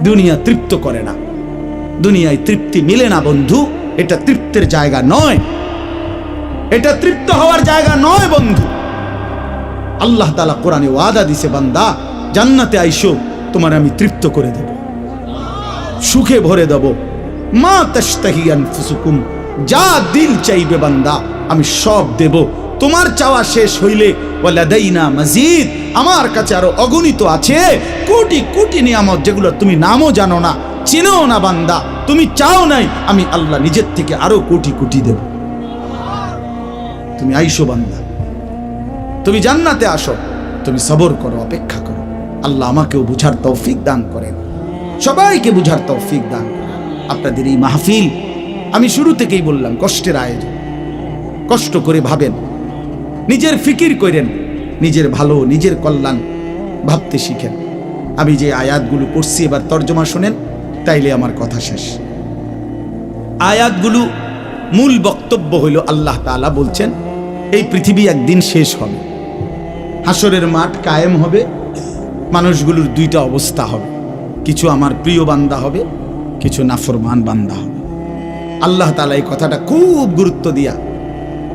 দুনিয়া তৃপ্ত করে না, দুনিয়ায় তৃপ্তি মিলে না বন্ধু। এটা তৃপ্তের জায়গা নয়, এটা তৃপ্ত হওয়ার জায়গা নয় বন্ধু। আল্লাহ তাআলা কোরআনে ওয়াদা দিছে, বান্দা জান্নাতে আইসো, তোমার আমি তৃপ্ত করে দেব, সুখে ভরে দেব। মা তাশতাহি আনফুসুকুম, যা দিল চাইবে বান্দা আমি সব দেব। তোমার চাওয়া শেষ হইলে ওয়ালাদাইনা মাজিদ, আমার কাছে আরো অগণিত আছে কোটি কোটি নিয়ামত, যেগুলো তুমি নামও জানো না, চিনো না বান্দা। তুমি চাও নাই, আমি আল্লাহ নিজের থেকে আরো কোটি কোটি দেব। তুমি আইসো বান্দা, তুমি জান্নাতে আসো, তুমি সবর করো, অপেক্ষা করো। আল্লাহ আমাকেও বুঝার তৌফিক দান করেন, সবাইকে বুঝার তৌফিক দান করেন। আপনাদের এই মাহফিল আমি শুরু থেকেই বললাম কষ্টের আয়োজন। কষ্ট করে ভাবেন, নিজের ফিকির করেন, নিজের ভালো নিজের কল্যাণ ভাবতে শিখেন। আমি যে আয়াতগুলো পড়ছি এবার তর্জমা শোনেন, তাইলে আমার কথা শেষ। আয়াতগুলো মূল বক্তব্য হইল আল্লাহ তাআলা বলছেন এই পৃথিবী একদিন শেষ হবে, হাসরের মাঠ কায়েম হবে, মানুষগুলোর দুইটা অবস্থা হবে, কিছু আমার প্রিয় বান্দা হবে, কিছু নাফরমান বান্দা হবে। আল্লাহ তাআলা এই কথাটা খুব গুরুত্ব দিয়া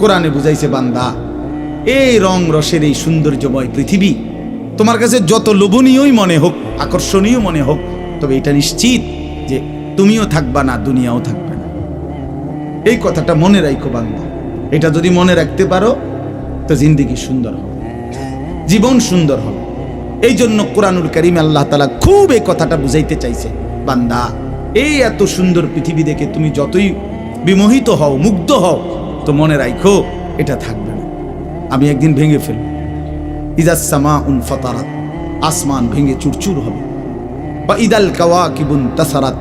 কোরআনে বুঝাইছে, বান্দা এই রং রসের এই সৌন্দর্যময় পৃথিবী তোমার কাছে যত লোভনীয়ই মনে হোক, আকর্ষণীয় মনে হোক, তবে এটা নিশ্চিত যে তুমিও থাকবা না, দুনিয়াও থাকবে না। এই কথাটা মনে রাখো বান্দা। এটা যদি মনে রাখতে পারো তো জিন্দেগি সুন্দর হবে, জীবন সুন্দর হবে। এই জন্য কোরআনুল কারীমে আল্লাহ তাআলা খুব এই কথাটা বুঝাইতে চাইছে, বান্দা এই এত সুন্দর পৃথিবী দেখে তুমি যতই বিমোহিত হও, মুগ্ধ হও, তো মনে রাখো এটা থাকবে না, আমি একদিন ভেঙে ফেলব। ইযাস সামাউন ফাতারাত, আসমান ভেঙে চুরচুর হবে। বা ইদাল কাওয়াকিবুন তাসারাত,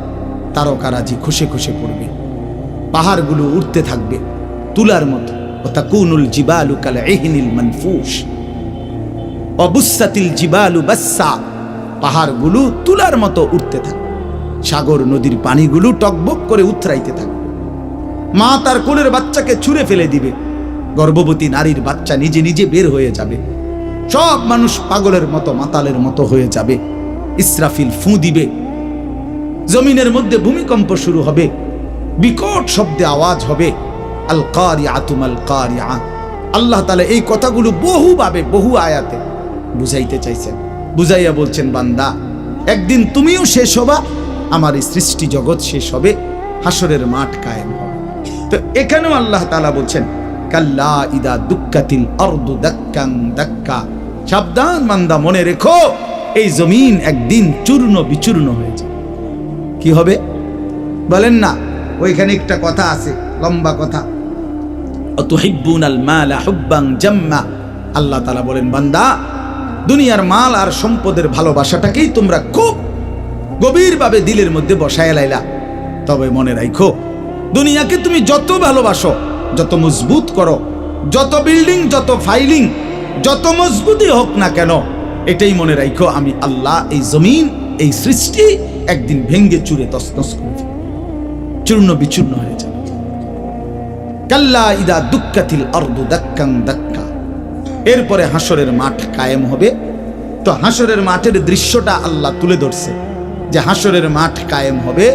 তারকারাজি খসে খসে পড়বে, পাহাড়গুলো উঠতে থাকবে তুলার মতো। ওয়া তাকুনুল জিবালু কাল ইহনিল মানফুশ ওয়া বুসাতিল জিবালু বাসসা, পাহাড়গুলো তুলার মতো উঠতে থাকবে, সাগর নদীর পানিগুলো টকবক করে উথরাইতে থাকবে। মা তার কোলের বাচ্চাকে ছুঁড়ে ফেলে দিবে, গর্ভবতী নারীর বাচ্চা নিজে নিজে বের হয়ে যাবে, সব মানুষ পাগলের মতো মাতালের মতো হয়ে যাবে। ইসরাফিল ফু দিবে, জমিনের মধ্যে ভূমিকম্প শুরু হবে, বিকট শব্দে আওয়াজ হবে। আল কারিআতু মাল কারিআ। আল্লাহ তাআলা এই কথাগুলো বহুভাবে বহু আয়াতে বুঝাইতে চাইছেন, বুঝাইয়া বলছেন, বান্দা একদিন তুমিও শেষ হবা, আমার এই সৃষ্টি জগৎ শেষ হবে, হাসরের মাঠ কায়েম হবে। তো এখানেও আল্লাহ তাআলা বলছেন, কাল্লা ইদা দুক্কাতিল আরদু দাক্কান দাক্কা, সাবধান বান্দা, মনে রেখো এই জমিন একদিন চূর্ণ বিচূর্ণ হয়ে যাবে। কি হবে বলেন না? ওইখানে একটা কথা আছে, লম্বা কথা, অতুহিব্বুনাল মালা হুব্বান জাম্মা। আল্লাহ তাআলা বলেন, বান্দা দুনিয়ার মাল আর সম্পদের ভালোবাসাটাকেই তোমরা খুব গভীরভাবে দিলের মধ্যে বসায় লাইলা। তবে মনে রাখো, দুনিয়াকে তুমি যত ভালোবাসো, যত মজবুত করো, যত বিল্ডিং, যত ফাইলিং, যত মজবুতই হোক না কেন, এটাই মনে রাখো আমি আল্লাহ এই জমিন, এই সৃষ্টি একদিন ভেঙ্গে চুরে তছনছ করে ফেলব, চূর্ণ বিচূর্ণ হয়ে যাবে। কাল্লা ইদা দুক্কাতিল আরদু দাক্কান দাক্কা। এরপরে হাসরের মাঠ কায়েম হবে। তো হাসরের মাঠের দৃশ্যটা আল্লাহ তুলে ধরছে যে হাসরের মাঠ কায়েম হবে,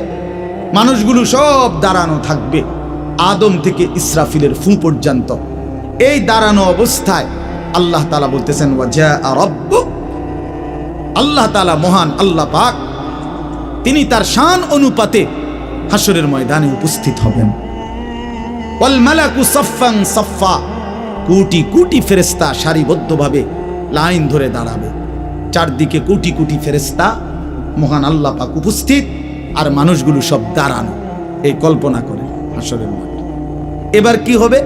মানুষগুলো সব দাঁড়ানো থাকবে, আদম থেকে ইসরাফিলের ফু পর্যন্ত। এই দাঁড়ানো অবস্থায় আল্লাহ তাআলা বলতেছেন, ওয়াজা রাব্বুক, আল্লাহ তাআলা মহান আল্লাহ পাক, তিনি তার শান অনুপাতে হাসরের ময়দানে উপস্থিত হবেন। ওয়াল মালাকু সাফফান সাফফা, কোটি কোটি ফেরেশতা সারিবদ্ধভাবে লাইন ধরে দাঁড়াবে, চারদিকে কোটি কোটি ফেরেশতা, মহান আল্লাহ পাক উপস্থিত, আর মানুষগুলো সব দাঁড়ানো। এই কল্পনা করে হাসরের মাঠ। এবার কি হবে?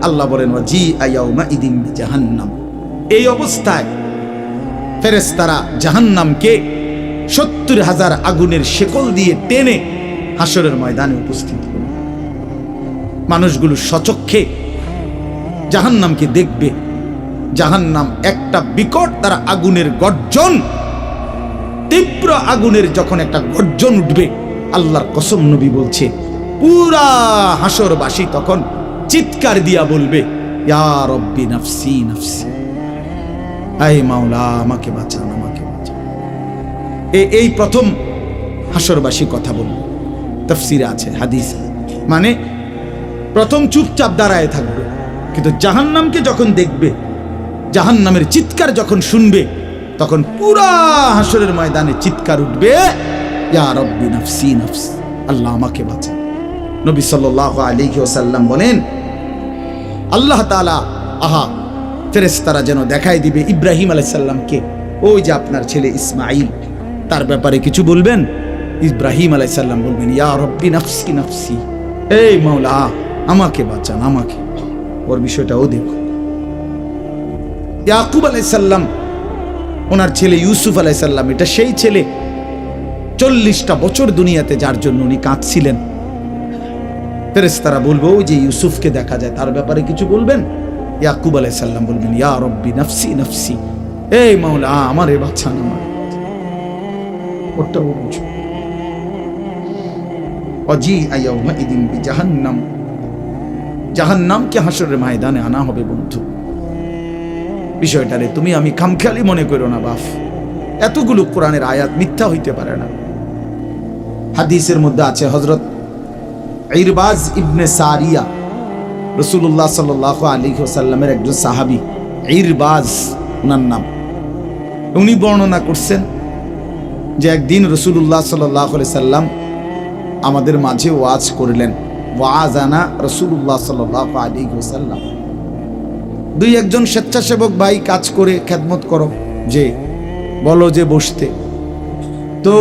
আল্লাহ বলেন, ওয়াজি আয়াউমা ইদিন জাহান্নাম। এই অবস্থায় ফেরেশতারা জাহান্নামকে ৭০,০০০ আগুনের শেকল দিয়ে টেনে হাসরের ময়দানে উপস্থিত হবে। মানুষগুলো সচক্ষে জাহান্নামকে দেখবে। জাহান্নাম একটা বিকট তার আগুনের গর্জন, তীব্র আগুনের যখন একটা গর্জন উঠবে, আল্লাহর কসম নবী বলছে, পুরা হাসরবাসী তখন চিৎকার দিয়া বলবে, ইয়া রব্বি নাফসি নাফসি, আয় মাওলা আমাকে বাঁচান, আমাকে বাঁচান। এই প্রথম হাসরবাসী কথা বলবে, তাফসিরে আছে, হাদিস। মানে প্রথম চুপচাপ দাঁড়ায় থাকবে, কিন্তু জাহান্নামকে যখন দেখবে, জাহান্নামের চিৎকার যখন শুনবে, তখন পুরা হাসরের ময়দানে চিৎকার উঠবে, ইয়া রব্বি নাফসি নাফসি, আল্লাহ আমাকে বাঁচান। নবী সাল্লাল্লাহু আলাইহি ওয়াসাল্লাম বলেন, আল্লাহ তাআলা ফেরেশতারা যেন দেখাই দিবে ইব্রাহিম আলাইহিস সালামকে, ওই যে আপনার ছেলে ইসমাঈল, তার ব্যাপারে কিছু বলবেন। ইব্রাহিম আলাইহিস সালাম বলবেন, ইয়া রব্বি নাফসি নাফসি, এই মাওলা আমাকে বাঁচান, আমাকে। ওর বিষয়টাও দেখো। ইয়াকুব আলাইহিস সালাম, ওনার ছেলে ইউসুফ আলাইহিস সালাম, এটা সেই ছেলে 40টা বছর দুনিয়াতে যার জন্য উনি কাঁদছিলেন। ফেরেশতারা বলবো, ওই যে ইউসুফকে দেখা যায়, তার ব্যাপারে কিছু বলবেন। ইয়াকুব আলাইহিস সালাম বলবেন, ইয়া রব্বি নাফসি নাফসি, এই মাওলা আমারে বাঁচান, আমার। ওটাও বুঝো। ওয়াজিআ ইয়াউমাইদিন বিজাহান্নাম, জাহান্নামকে হাসরের ময়দানে আনা হবে বন্ধু। বিষয়টারে তুমি আমি খামখেয়ালি মনে করো না বাপ, এতগুলো কোরআনের আয়াত মিথ্যা হইতে পারে না। হাদিসের মধ্যে আছে, হযরত ইরবাজ ইবনে সারিয়া, রাসূলুল্লাহ সাল্লাল্লাহু আলাইহি ওয়াসাল্লামের একজন সাহাবী, ইরবাজ ওনার নাম। উনি বর্ণনা করছেন যে একদিন রাসূলুল্লাহ সাল্লাল্লাহু আলাইহি সাল্লাম আমাদের মাঝে ওয়াজ করলেন। ওয়াজানা রাসূলুল্লাহ সাল্লাল্লাহু আলাইহি ওয়াসাল্লাম। দুই একজন স্বেচ্ছাসেবক ভাই কাজ করে খেদমত করো, যে বলো যে বসতে। তো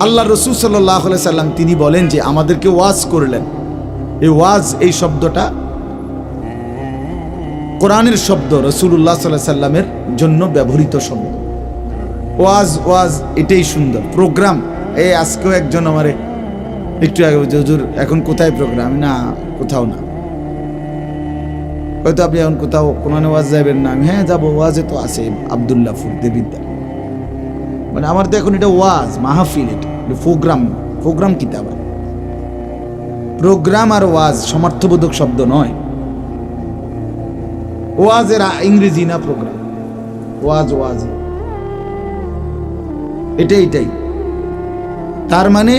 আল্লাহ রাসূল সাল্লাল্লাহু আলাইহি সাল্লাম তিনি বলেন যে আমাদেরকে ওয়াজ করলেন। এই ওয়াজ, এই শব্দটা কোরআনের শব্দ, রাসূলুল্লাহ সাল্লাল্লাহু আলাইহি সাল্লামের জন্য ব্যবহৃত শব্দ। ওয়াজ ওয়াজ এটাই সুন্দর। প্রোগ্রাম, এই আজকেও একজন আমারে একটু আগে, হুজুর এখন কোথায় প্রোগ্রাম? না, কোথাও না। হয়তো আপনি এখন কোথাও কোরআনে ওয়াজ যাবেন না? আমি হ্যাঁ যাবো, ওয়াজে তো আছে আব্দুল্লাহপুর দেবিদ্যা। মানে আমার তো এখন এটা ওয়াজ মাহফিল, এটা প্রোগ্রাম। প্রোগ্রাম কি তা? প্রোগ্রাম আর ওয়াজ সমর্থবোধক শব্দ নয়। ওয়াজের ইংরেজি না প্রোগ্রাম, ওয়াজ ওয়াজ এটাই। তার মানে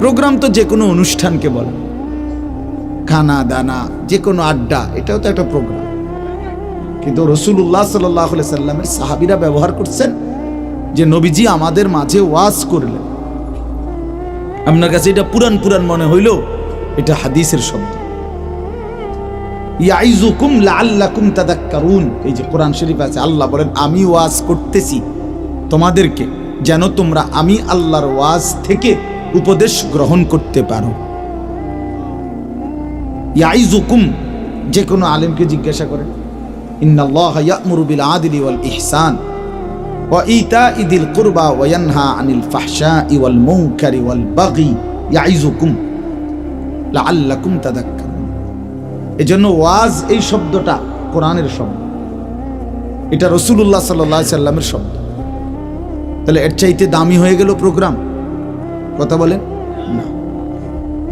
প্রোগ্রাম তো যে কোনো অনুষ্ঠানকে বলে, খানা দানা, যে কোনো আড্ডা, এটাও তো একটা প্রোগ্রাম। কিন্তু রাসূলুল্লাহ সাল্লাল্লাহু আলাইহি সাল্লামের সাহাবীরা ব্যবহার করছেন যে নবীজি আমাদের মাঝে ওয়াজ করলেন। আপনার কাছে এটা পুরান পুরান মনে হইল, এটা হাদিসের শব্দ। ইয়াইজুকুম লাআল্লাকুম তাযাক্কারুন, এই যে কোরআন শরীফ আছে, আল্লাহ বলেন আমি ওয়াজ করতেছি তোমাদেরকে যেন তোমরা আমি আল্লাহর ওয়াজ থেকে উপদেশ গ্রহণ করতে পারো। ইয়াইজুকুম, যে কোনো আলেমকে জিজ্ঞাসা করেন, ইন্নাল্লাহা ইয়া'মুরু বিল আদলি ওয়াল ইহসান ওয়া ইতা'i যিল কুরবা ওয়া ইয়ানহা আনিল ফাহশাই ওয়াল মুনকারি ওয়াল বাগি ইয়াইজুকুম লাআল্লাকুম তাযাক্কারুন। এজন্য ওয়াজ, এই শব্দটা কোরআনের শব্দ, এটা রাসূলুল্লাহ সাল্লাল্লাহু আলাইহি সাল্লামের শব্দ। তাহলে এর চাইতে দামি হয়ে গেল প্রোগ্রাম? কথা বলেন না।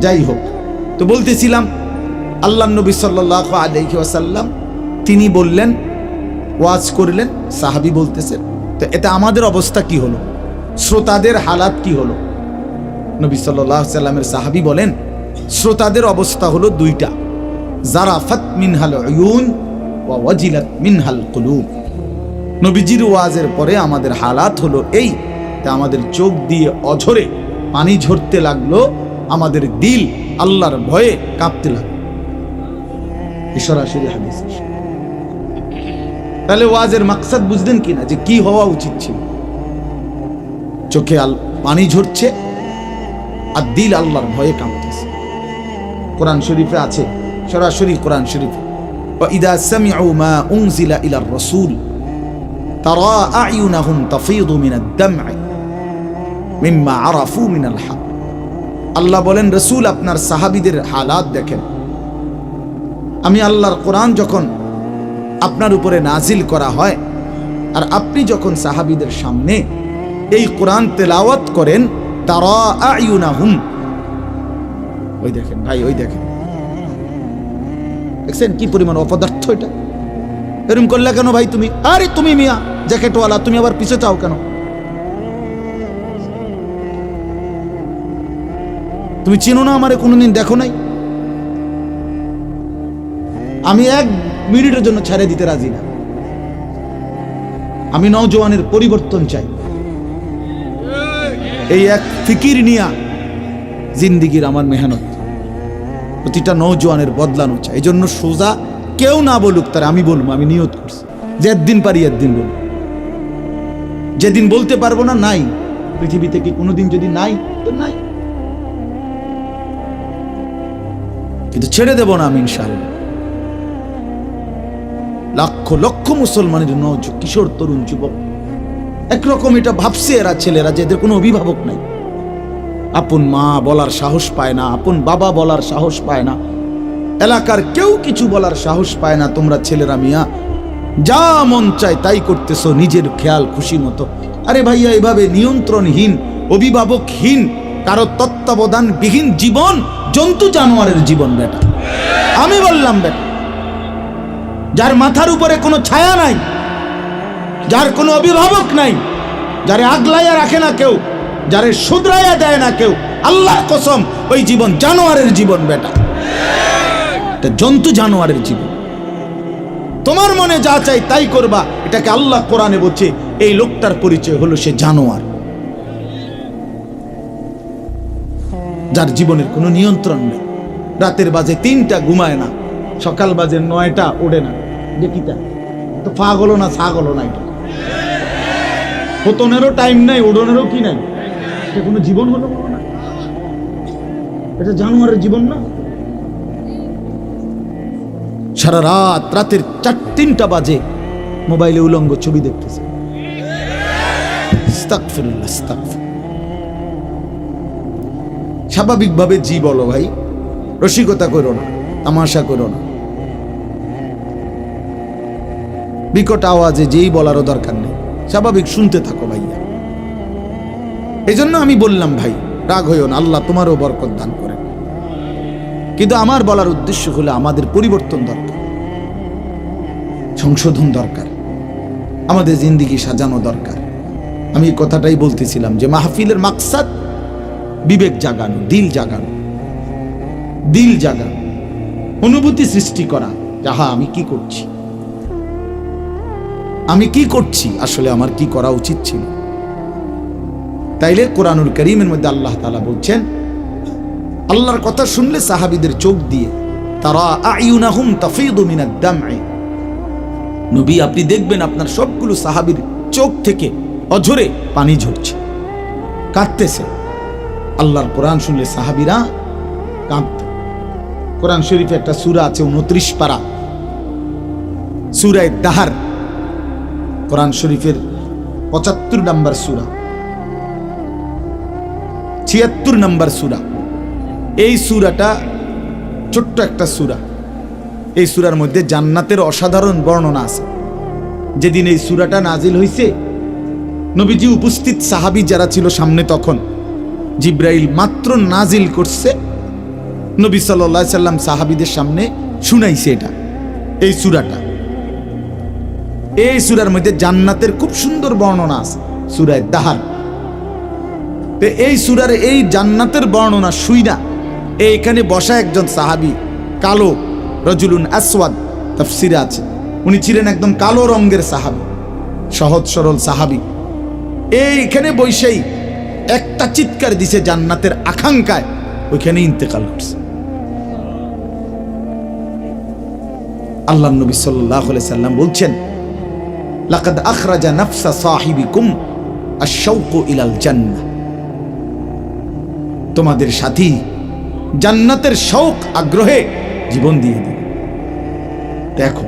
যাই হোক, তো বলতেছিলাম আল্লাহ নবী সাল্লাল্লাহু আলাইহি ওয়াসাল্লাম তিনি বললেন, ওয়াজ করলেন, সাহাবী বলতেছেন। তো এটা আমাদের অবস্থা কি হলো, শ্রোতাদের হালাত কি হলো? নবী সাল্লাল্লাহু আলাইহি সাল্লামের সাহাবী বলেন, শ্রোতাদের অবস্থা হলো দুইটা, জারাফাত মিনহাল উয়ুন ওয়া ওয়াজিলাত মিনহাল কুলুব। নবীজির ওয়াজের পরে আমাদের হালাত হলো এই, তা আমাদের চোখ দিয়ে অঝরে পানি ঝরতে লাগলো, আমাদের দিল আল্লাহর ভয়ে কাঁপতে লাগলো। সরাসরি হাদিস। তাহলে ওয়াজের মাকসাদ বুঝলেন কিনা, যে কি হওয়া উচিত ছিল? চোখে পানি ঝরছে আর দিল আল্লাহর ভয়ে কাঁপতেছে। কোরআন শরীফে আছে, সরাসরি কোরআন শরীফে, ওয়াইদা সামিউ মা উনজিলা ইলার রাসূল তারা আ'য়ুনাহুম তাফীদু মিনাদ দাম'i মিম্মা আরাফু মিনাল হক। আল্লাহ বলেন, রাসূল আপনার সাহাবীদের হালাত দেখেন। আমি আল্লাহর কোরআন যখন আপনার উপরে নাজিল করা হয়, আর আপনি যখন সাহাবীদের সামনে এই কোরআন তেলাওয়াত করেন, তারা আ'য়ুনাহুম, ওই দেখেন ভাই, ওই দেখেন, দেখছেন কি পরিমাণ অপদার্থ এটা? এরকম করলে কেন ভাই তুমি? আরে তুমি মিয়া জ্যাকেটওয়ালা, তুমি আবার পিছে চাও কেন? তুমি চেনো না আমারে, কোনোদিন দেখো নাই? আমি 1 মিনিটের জন্য ছেড়ে দিতে রাজি না। আমি নওজোয়ানের পরিবর্তন চাই। এই এক ফিকির নিয়া জিন্দিগির আমার মেহনত, প্রতিটা নওজোয়ানের বদলানো চাই। এই জন্য সোজা কেউ না বলুক, তার আমি বলবো, আমি নিয়ত করছি যে একদিন পারি একদিন বলবো। যেদিন বলতে পারবো না, নাই। পৃথিবীতে কি কোনোদিন যদি নাই তো নাই, কিন্তু ছেড়ে দেব না আমি ইনশাআল্লাহ। লক্ষ লক্ষ মুসলমানের কিশোর তরুণ যুবক একরকম এটা ভাবছে, এরা ছেলেরা যে এদের কোনো অভিভাবক নাই, আপন মা বলার সাহস পায় না, আপন বাবা বলার সাহস পায় না, এলাকার কেউ কিছু বলার সাহস পায় না। তোমরা ছেলেরা মিয়া যা মন চায় তাই করতেছো নিজের খেয়াল খুশি মতো। আরে ভাইয়া, এভাবে নিয়ন্ত্রণহীন, অভিভাবকহীন, কারো তত্ত্বাবধানবিহীন জীবন জন্তু জানোয়ারের জীবন বেটা। আমি বললাম বেটা, যার মাথার উপরে কোনো ছায়া নাই, যার কোনো অভিভাবক নাই, যারে আগলাইয়া রাখে না কেউ, যারে শুধরাইয়া দেয় না কেউ, আল্লাহর কসম ওই জীবন জানোয়ারের জীবন বেটা, এটা জন্তু জানোয়ারের জীবন। তোমার মনে যা চাই তাই করবা, এটাকে আল্লাহ কোরআনে বলছে এই লোকটার পরিচয় হলো সে জানোয়ার, যার জীবনের কোনো নিয়ন্ত্রণ নেই। রাতের বাজে 3টা ঘুমায় না, সকাল বাজে 9টা ওড়ে না। দেখিতা তো পাগল না ছাগল না, এটা পতনেরও টাইম নাই, ওড়নেরও কি নাই। এটা কোনো জীবন হলো না, এটা জানোয়ারের জীবন না। সারা রাত, রাতের 3টা বাজে মোবাইলে উলঙ্গ ছবি দেখতেছে। আস্তাগফিরুল্লাহ, আস্তাগফিরুল্লাহ। স্বাভাবিকভাবে জি বলো ভাই, রসিকতা করো না, তামাশা করো না। বিকট আওয়াজে যেই বলারও দরকার নেই, স্বাভাবিক শুনতে থাকো ভাইয়া। এই জন্য আমি বললাম ভাই, রাগ হইও না, আল্লাহ তোমারও বরকত দান করেন। কিন্তু আমার বলার উদ্দেশ্য হলো আমাদের পরিবর্তন দরকার, সংশোধন দরকার, আমাদের জিন্দেগি সাজানো দরকার। আমি এই কথাটাই বলতেছিলাম যে মাহফিলের মাকসাদ বিবেক জাগানো, দিল জাগানো, দিল জাগানো, অনুভূতি সৃষ্টি করা। যাহা আমি কি করছি, আমি কি করছি, আসলে আমার কি করা উচিত ছিল। তাইলে কোরআনুল কারীমের মধ্যে আল্লাহ তাআলা বলছেন, আল্লাহর কথা শুনলে সাহাবীদের চোখ দিয়ে তারা আয়ুনাহুম তাফিদু মিনাদ দামঈ, নবী আপনি দেখবেন আপনার সবগুলো সাহাবীর চোখ থেকে অঝরে পানি ঝরছে, কাঁদতেছে। আল্লাহর কোরআন শুনলে সাহাবীরা কাঁদত। কোরআন শরীফে একটা সূরা আছে 29 পারা, সূরা দাহার, কোরআন শরীফের 75 নম্বর সূরা, 76 নম্বর সূরা। এই সূরাটা ছোট্ট একটা সূরা। এই সূরার মধ্যে জান্নাতের অসাধারণ বর্ণনা আছে। যেদিন এই সূরাটা নাজিল হয়েছে, নবীজি উপস্থিত সাহাবী যারা ছিল সামনে, তখন জিব্রাইল মাত্র নাজিল করছে, নবী সাল্লাল্লাহু আলাইহি সাল্লাম সাহাবীদের সামনে শুনাইছে এটা, এই সূরাটা। এই সূরার মধ্যে জান্নাতের খুব সুন্দর বর্ণনা আছে, সূরা দাহার। তো এই সূরার এই জান্নাতের বর্ণনা শুইনা এইখানে বসা একজন সাহাবী, কালো, রজুলুন আসওয়াদ তাফসিরে আছে, উনি ছিলেন একদম কালো রঙের সাহাবী, সহজ সরল সাহাবী। এইখানে বসেই একটা চিৎকার দিছে জান্নাতের আকাঙ্ক্ষায়, ওইখানে ইন্তেকাল করছে। আল্লাহর নবী সাল্লাল্লাহু আলাইহি সাল্লাম বলছেন, লাকাদ আখরাজা নাফসা সাহিবিকুম আশ-শাওকু ইলাল জান্নাহ, তোমাদের সাথী জান্নাতের শৌক আগ্রহে জীবন দিয়ে দিল। দেখো,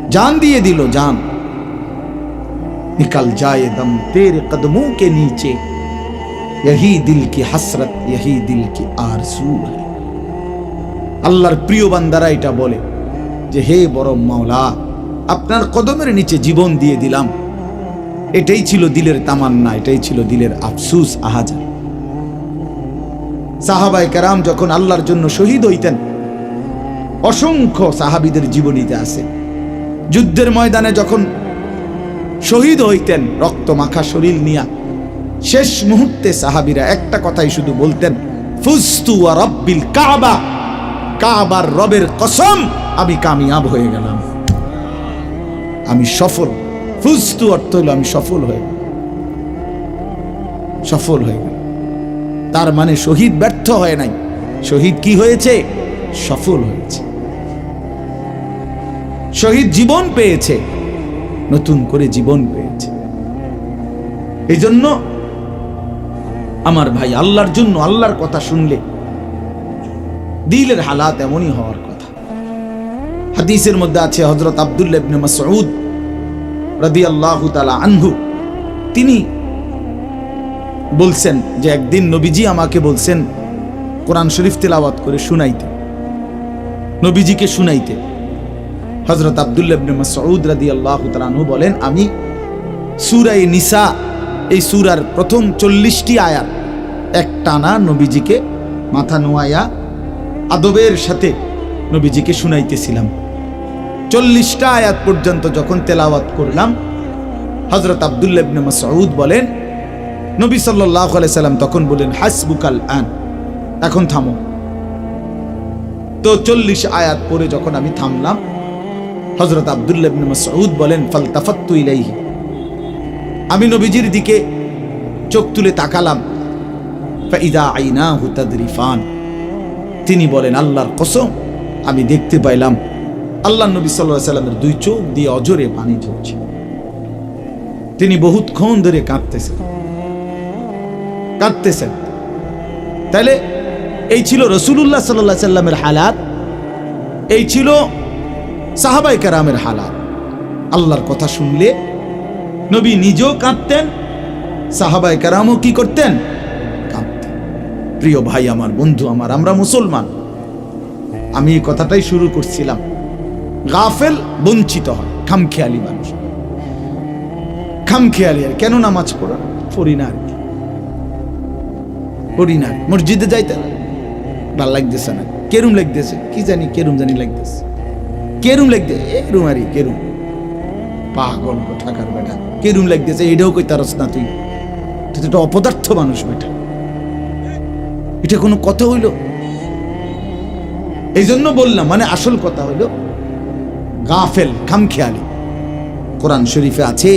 जान दिए दिलो जान, निकल जाए दम तेरे कदमों के नीचे, यही दिल की हसरत यही दिल की आरज़ू है। আল্লাহর প্রিয় বান্দারা এটা বলে যে হে বড় মাওলা, আপনার কদমের নিচে জীবন দিয়ে দিলাম। এটাই ছিল দিলের তামান্না, এটাই ছিল দিলের আফসোস, আহাজার। সাহাবায়ে কেরাম যখন আল্লাহর জন্য শহীদ হইতেন, অসংখ্য সাহাবীদের জীবনীতে আছে, যুদ্ধের ময়দানে যখন শহীদ হইতেন রক্ত মাখা শরীর নিয়া, শেষ মুহূর্তে সাহাবীরা একটা কথাই শুধু বলতেন, ফুজতু ওয়া রাব্বিল কাবা, কাবার রবের কসম আমি কামিয়াব হয়ে গেলাম, আমি সফল। ফুজতু অর্থ হলো আমি সফল হয়ে গেলাম, সফল হয়ে গেলাম। তার মানে শহীদ ব্যর্থ হয় নাই, শহীদ কি হয়েছে? সফল হয়েছে। শহীদ জীবন পেয়েছে, নতুন করে জীবন পেয়েছে। এই জন্য আমার ভাই, আল্লাহর জন্য আল্লাহর কথা শুনলে দিলের হালাত এমনই হওয়ার কথা। হাদিসের মধ্যে আছে, হযরত আব্দুল্লাহ ইবনে মাসউদ রাদিয়াল্লাহু তাআলা আনহু তিনি বলছেন যে একদিন নবীজি আমাকে বলছেন কোরআন শরীফ তেলাওয়াত করে শুনাইতে, নবীজিকে শুনাইতে। হযরত আব্দুল্লাহ ইবনে মাসউদ রাদিয়াল্লাহু তাআলা আনহু বলেন, আমি সূরা নিসা, এই সূরার প্রথম 40টি আয়াত একটানা নবীজিকে মাথা নোয়াইয়া আদবের সাথে নবীজিকে শুনাইতেছিলাম। 40টা আয়াত পর্যন্ত যখন তেলাওয়াত করলাম, হযরত আব্দুল্লাহ ইবনে মাসউদ বলেন, নবী সাল্লাল্লাহু আলাইহি সাল্লাম তখন বলেন, হাসবুকাল আন, এখন থামো। তো 40 আয়াত পরে যখন আমি থামলাম, হযরত আব্দুল্লাহ ইবনে মাসউদ বলেন, ফালতাফাত্তু ইলাইহি, আমি নবীজির দিকে চোখ তুলে তাকালাম, ফাইদা আইনাহু তাদরিফান, তিনি বলেন, আল্লাহর কসম আমি দেখতে পাইলাম আল্লাহ নবী সাল্লাল্লাহু আলাইহি সাল্লামের দুই চোখ দিয়ে অজরে পানি ঝরছে। তিনি বহুতক্ষণ ধরে কাঁদতেছেন। তাহলে এই ছিল রাসূলুল্লাহ সাল্লাল্লাহু আলাইহি সাল্লামের হালাত, এই ছিল সাহাবায়ে কেরামের হালাত। আল্লাহর কথা শুনলে নবী নিজেও কাঁদতেন, সাহাবায়ে কেরামও কি করতেন? কাঁদতেন। প্রিয় ভাই আমার, বন্ধু আমার, আমরা মুসলমান। আমি এই কথাটাই শুরু করছিলাম, গাফেল বঞ্চিত হয়, খামখেয়ালি মানুষ, খামখেয়ালি। আর কেন নামাজ পড়ি না, মসজিদে যাইতে ভাল লাগতেছে না, কেরুম লাগতেছে, কি জানি কেরুম জানি লাগতেছে, কেরুম লাগতেছে, এরুম আরি কেরুম, পাগল কোথাকার বেটা, কেরুম লাগতেছে, এটাও কই তারস না তুই, তুই তো অপদার্থ মানুষ বেটা, এটা কোনো কথা হইল? এই জন্য বললাম, মানে আসল কথা হইল গাফেল, খামখেয়ালি। কোরআন শরীফে আছে,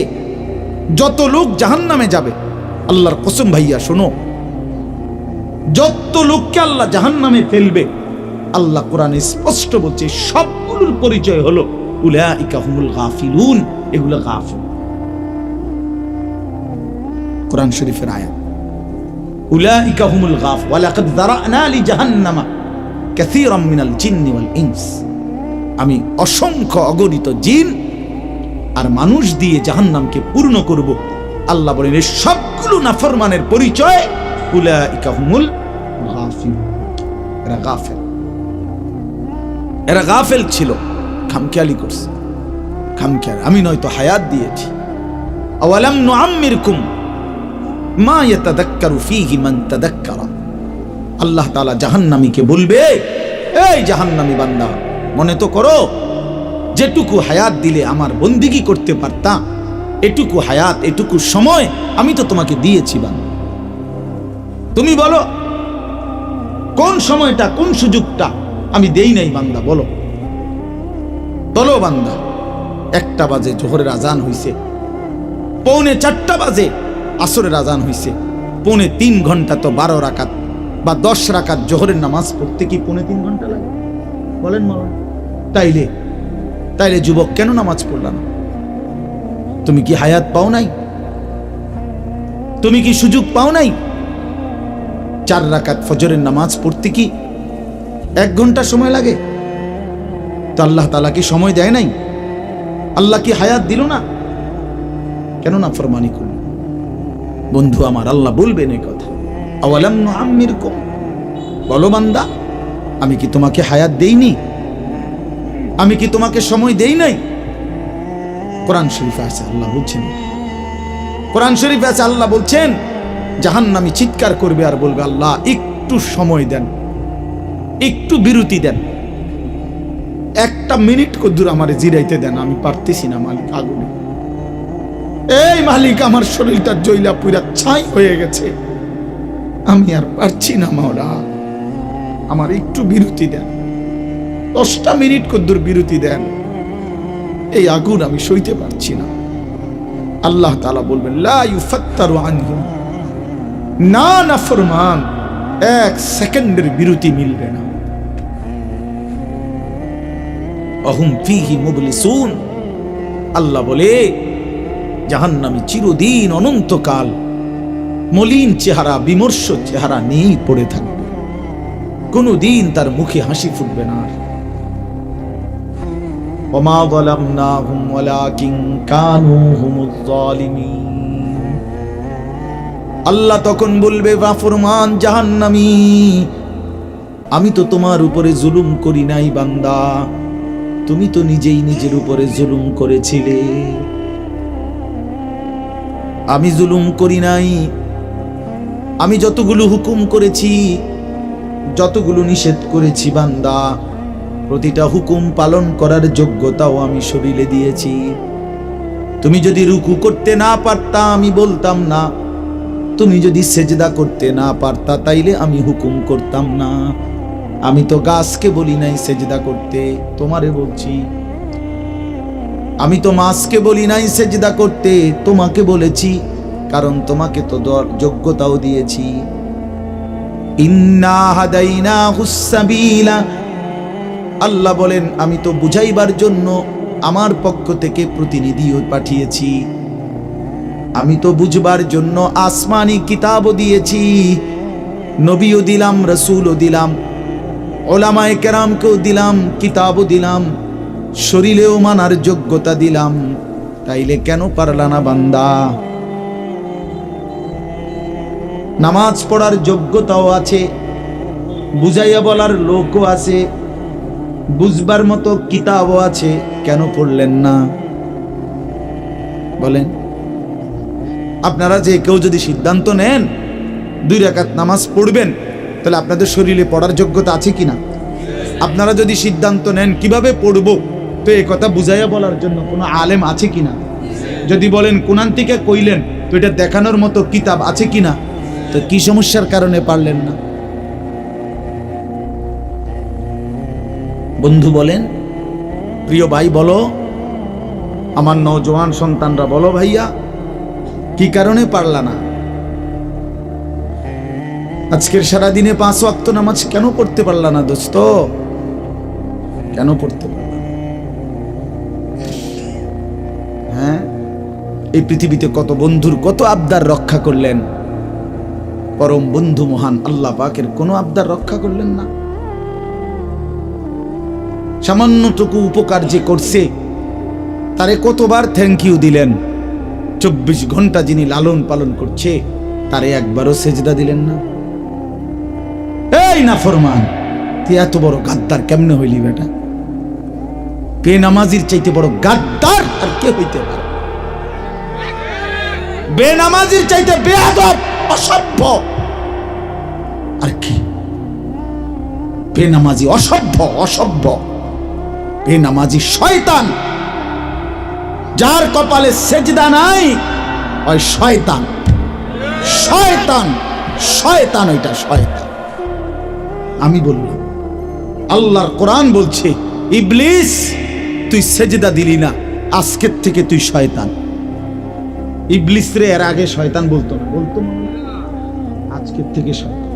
যত লোক জাহান্নামে যাবে, আল্লাহর কসম ভাইয়া শোনো, যত লোককে আল্লাহ জাহান্নামে ফেলবে, আল্লাহ কোরআনে স্পষ্ট বলছে সবগুলোর পরিচয় হলো উলাইকা হুমুল গাফিলুন, এগুলো গাফিল। কোরআন শরীফের আয়াত, উলাইকা হুমুল গাফ ওয়া লাকাদ যারানা লি জাহান্নামা কাসীরাম মিনাল জিন্নি ওয়াল ইনস, আমি অসংখ্য অগণিত জিন আর মানুষ দিয়ে জাহান্নামকে পূর্ণ করব। আল্লাহ বলেন এই সবগুলো নাফরমানের পরিচয় উলাইকা হুমুল গাফিল, এরা গাফেল, এরা গাফেল ছিল, খামখেয়ালি করছে, খামখেয়ালি। আমি নয়তো হায়াত দিয়েছি, আওয়ালাম নুআম্মিরকুম মা ইয়াতাযাক্কারু ফীহি মান তাযাক্কারা। আল্লাহ তাআলা জাহান্নামীকে বলবে, এই জাহান্নামী বান্দা, মনে তো করো যেটুকু হায়াত দিলে আমার বন্দিগি করতে পারতা, এটুকু হায়াত, এটুকু সময় আমি তো তোমাকে দিয়েছি বান্দা। তুমি বলো কোন সময়টা, কোন সুযোগটা আমি দেই নাই বান্দা, বলো বলো বান্দা। 1টা বাজে জোহরের আজান হইছে, 3:45 বাজে আসরের আজান হইছে, 3.5 ঘন্টা তো 12 রাকাত বা 10 রাকাত জোহরের নামাজ পড়তে কি 3.5 ঘন্টা লাগে? বলেন মাওলানা। তাইলে যুবক কেন নামাজ পড়লা না? তুমি কি হায়াত পাও নাই? তুমি কি সুযোগ পাও নাই? 4 রাকাত ফজরের নামাজ পড়তে কি 1 ঘন্টা সময় লাগে? তো আল্লাহ তাআলা কি সময় দেয় নাই? আল্লাহ কি হায়াত দিল না? কেন না ফরমানি করল? বন্ধু আমার, আল্লাহ বলবেন এই কথা, আওয়ালাম নুআম্মিরকুম, বলো বান্দা, আমি কি তোমাকে হায়াত দেইনি? আমি কি তোমাকে সময় দেই নাই? কোরআন শরীফে আছে আল্লাহ বলছেন, কোরআন শরীফে আছে আল্লাহ বলছেন, জাহান্নামী চিৎকার করবে আর বলবে, আল্লাহ একটু সময় দেন, একটু বিরতি দেন, 1টা মিনিট কদ্দুর আমারে জিরাইতে দেন, আমি পারতেছি না মালিক, আগুনে এই মালিক, আমার শরীরটা জইলা পুরা ছাই হয়ে গেছে, আমি আর পারছি না মাওলা, আমার একটু বিরতি দেন, 10টা মিনিট কদ্দুর বিরতি দেন, এই আগুন আমি সইতে পারছি না। আল্লাহ তাআলা বলবেন লা ইউফাত্তারু আনহুম, না নাফরমান, 1 সেকেন্ডের বিরতি মিলবে না। অহুম ফীহি মুবলিসুন, আল্লাহ বলে জাহান্নামী চিরদিন অনন্তকাল মলিন চেহারা, বিমর্ষ চেহারা নিয়েই পড়ে থাকবে, কোনদিন তার মুখে হাসি ফুটবে না। ওমা যালামনাহুম ওয়ালাকিন কানু হুমুজ জালিমিন, আল্লাহ তখন বলবে নাফরমান জাহান্নামী, আমি তো তোমার উপরে জুলুম করি নাই বান্দা, তুমি তো নিজেই নিজের উপরে জুলুম করেছিলে। আমি জুলুম করি নাই, আমি যতগুলো হুকুম করেছি, যতগুলো নিষেধ করেছি বান্দা, প্রতিটা হুকুম পালন করার যোগ্যতাও আমি শরীরে দিয়েছি। তুমি যদি রুকু করতে না পারতা আমি বলতাম না, তুমি যদি সেজদা করতে না পারতা তাইলে আমি হুকুম করতাম না। আমি তো গাছকে বলি নাই সেজদা করতে, তোমারে বলছি। আমি তো মাছকে বলি নাই সেজদা করতে, তোমাকে বলেছি, কারণ তোমাকে তো যোগ্যতাও দিয়েছি। ইন্না হাদাইনাহুস সাবিলা, আল্লাহ বলেন আমি তো বুঝাইবার জন্য আমার পক্ষ থেকে প্রতিনিধিও পাঠিয়েছি, আমি তো বুঝবার জন্য আসমানি কিতাবও দিয়েছি, নবীও দিলাম, রাসূলও দিলাম, উলামায়ে কেরামকেও দিলাম, কিতাবও দিলাম, শরীরেও মানার যোগ্যতা দিলাম, তাইলে কেন পারলা না বান্দা? নামাজ পড়ার যোগ্যতাও আছে, বুঝাইয়া বলার লোকও আছে, বুঝবার মতো কিতাবও আছে, কেন পড়লেন না বলেন? আপনারা যে কেউ যদি সিদ্ধান্ত নেন 2 রাকাত নামাজ পড়বেন, তাহলে আপনাদের শরীরে পড়ার যোগ্যতা আছে কিনা? আপনারা যদি সিদ্ধান্ত নেন কিভাবে পড়ব, তো এই কথা বুঝাইয়া বলার জন্য কোনো আলেম আছে কিনা? যদি বলেন কোরআন থেকে কইলেন, তো এটা দেখানোর মতো কিতাব আছে কিনা? তো কি সমস্যার কারণে পারলেন না? বন্ধু বলেন, প্রিয় ভাই বলো, আমার নওজোয়ান সন্তানরা বলো, ভাইয়া কি কারণে পারলা না? আজকের সারা দিনে 5 ওয়াক্ত নামাজ কেন পড়তে পারলা না দোস্ত? কেন পড়তে পারলা না? হ্যাঁ, এই পৃথিবীতে কত বন্ধুর কত আবদার রক্ষা করলেন, পরম বন্ধু মহান আল্লাহ পাকের কোনো আবদার রক্ষা করলেন না। সামান্যটুকু উপকার যে করছে তারে কতবার থ্যাংক ইউ দিলেন। 24 ঘন্টা যিনি লালন পালন করছে তারে একবারও সেজদা দিলেন না। এই নাফরমান, তুই এত বড় গাদ্দার কেমনে হইলি বেটা? বেনামাজির চাইতে বড় গাদ্দার আর কে হইতে পারে? বেনামাজির চাইতে বেয়াদব, অসভ্য আর কি? বেনামাজি অসভ্য, অসভ্য বেনামাজি শয়তান, যার কপালে সেজদা নাই ওই শয়তান, শয়তান, শয়তান, ওইটা শয়তান। আমি বললাম, আল্লাহর কোরআন বলছে, ইবলিস তুই সেজদা দিলি না, আজকের থেকে তুই শয়তান। ইবলিস রে এর আগে শয়তান বলতো না, বলতো না, আজকের থেকে শয়তান,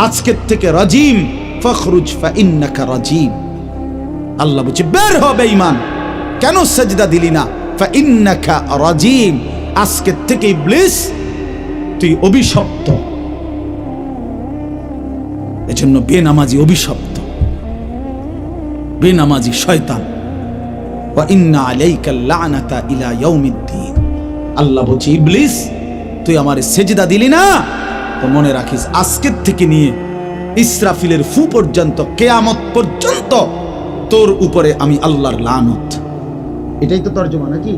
আজকের থেকে রাজিম, ফখরুজ ফাইন্নাকা রাজিম। আল্লাহ বলছে বের হ বেঈমান, কেন সেজদা দিলি না? ফাইন্নাকা রাজিম, আজকের থেকে ইবলিস তুই অভিশপ্ত। এজন্য বেনামাজি অভিশপ্ত, বেনামাজি শয়তান। ওয়া ইন্না আলাইকা লানাতা ইলা ইয়াউমিদ্দিন। আল্লাহ বলছে ইবলিস তুই আমারে সেজদা দিলি না, তো মনে রাখিস আজকের থেকে নিয়ে ইসরাফিলের ফু পর্যন্ত, কিয়ামত পর্যন্ত তোর উপরে আমি আল্লাহর লানত। এটাই তো তরজমা নাকি?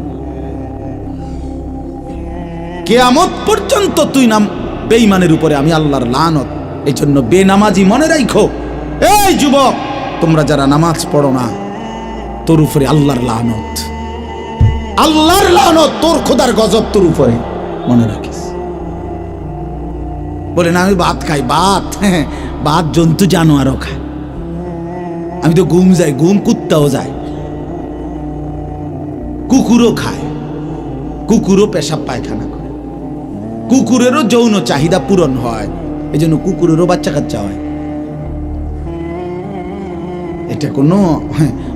কিয়ামত পর্যন্ত তুই নাম বেঈমানের উপরে আমি আল্লাহর লানত। এই জন্য বেনামাজি মনে রাখো, এই যুবক তোমরা যারা নামাজ পড়ো না, তোর উপরে আল্লাহর লানত। আল্লাহর লানত, তোর খোদার গজব তোর উপরে, মনে রাখিস। বলে না আমি ভাত খাই, ভাত ভাত জন্তু জানোয়ারও খায়, আমি তো ঘুম যাই, ঘুম কুত্তাও যায়, কুকুরও খায়, কুকুরও পেশাব পায়খানা করে, কুকুরেরও যৌন চাহিদা পূরণ হয়, এই জন্য কুকুরেরও বাচ্চা কাচ্চা হয়। এটা কোনো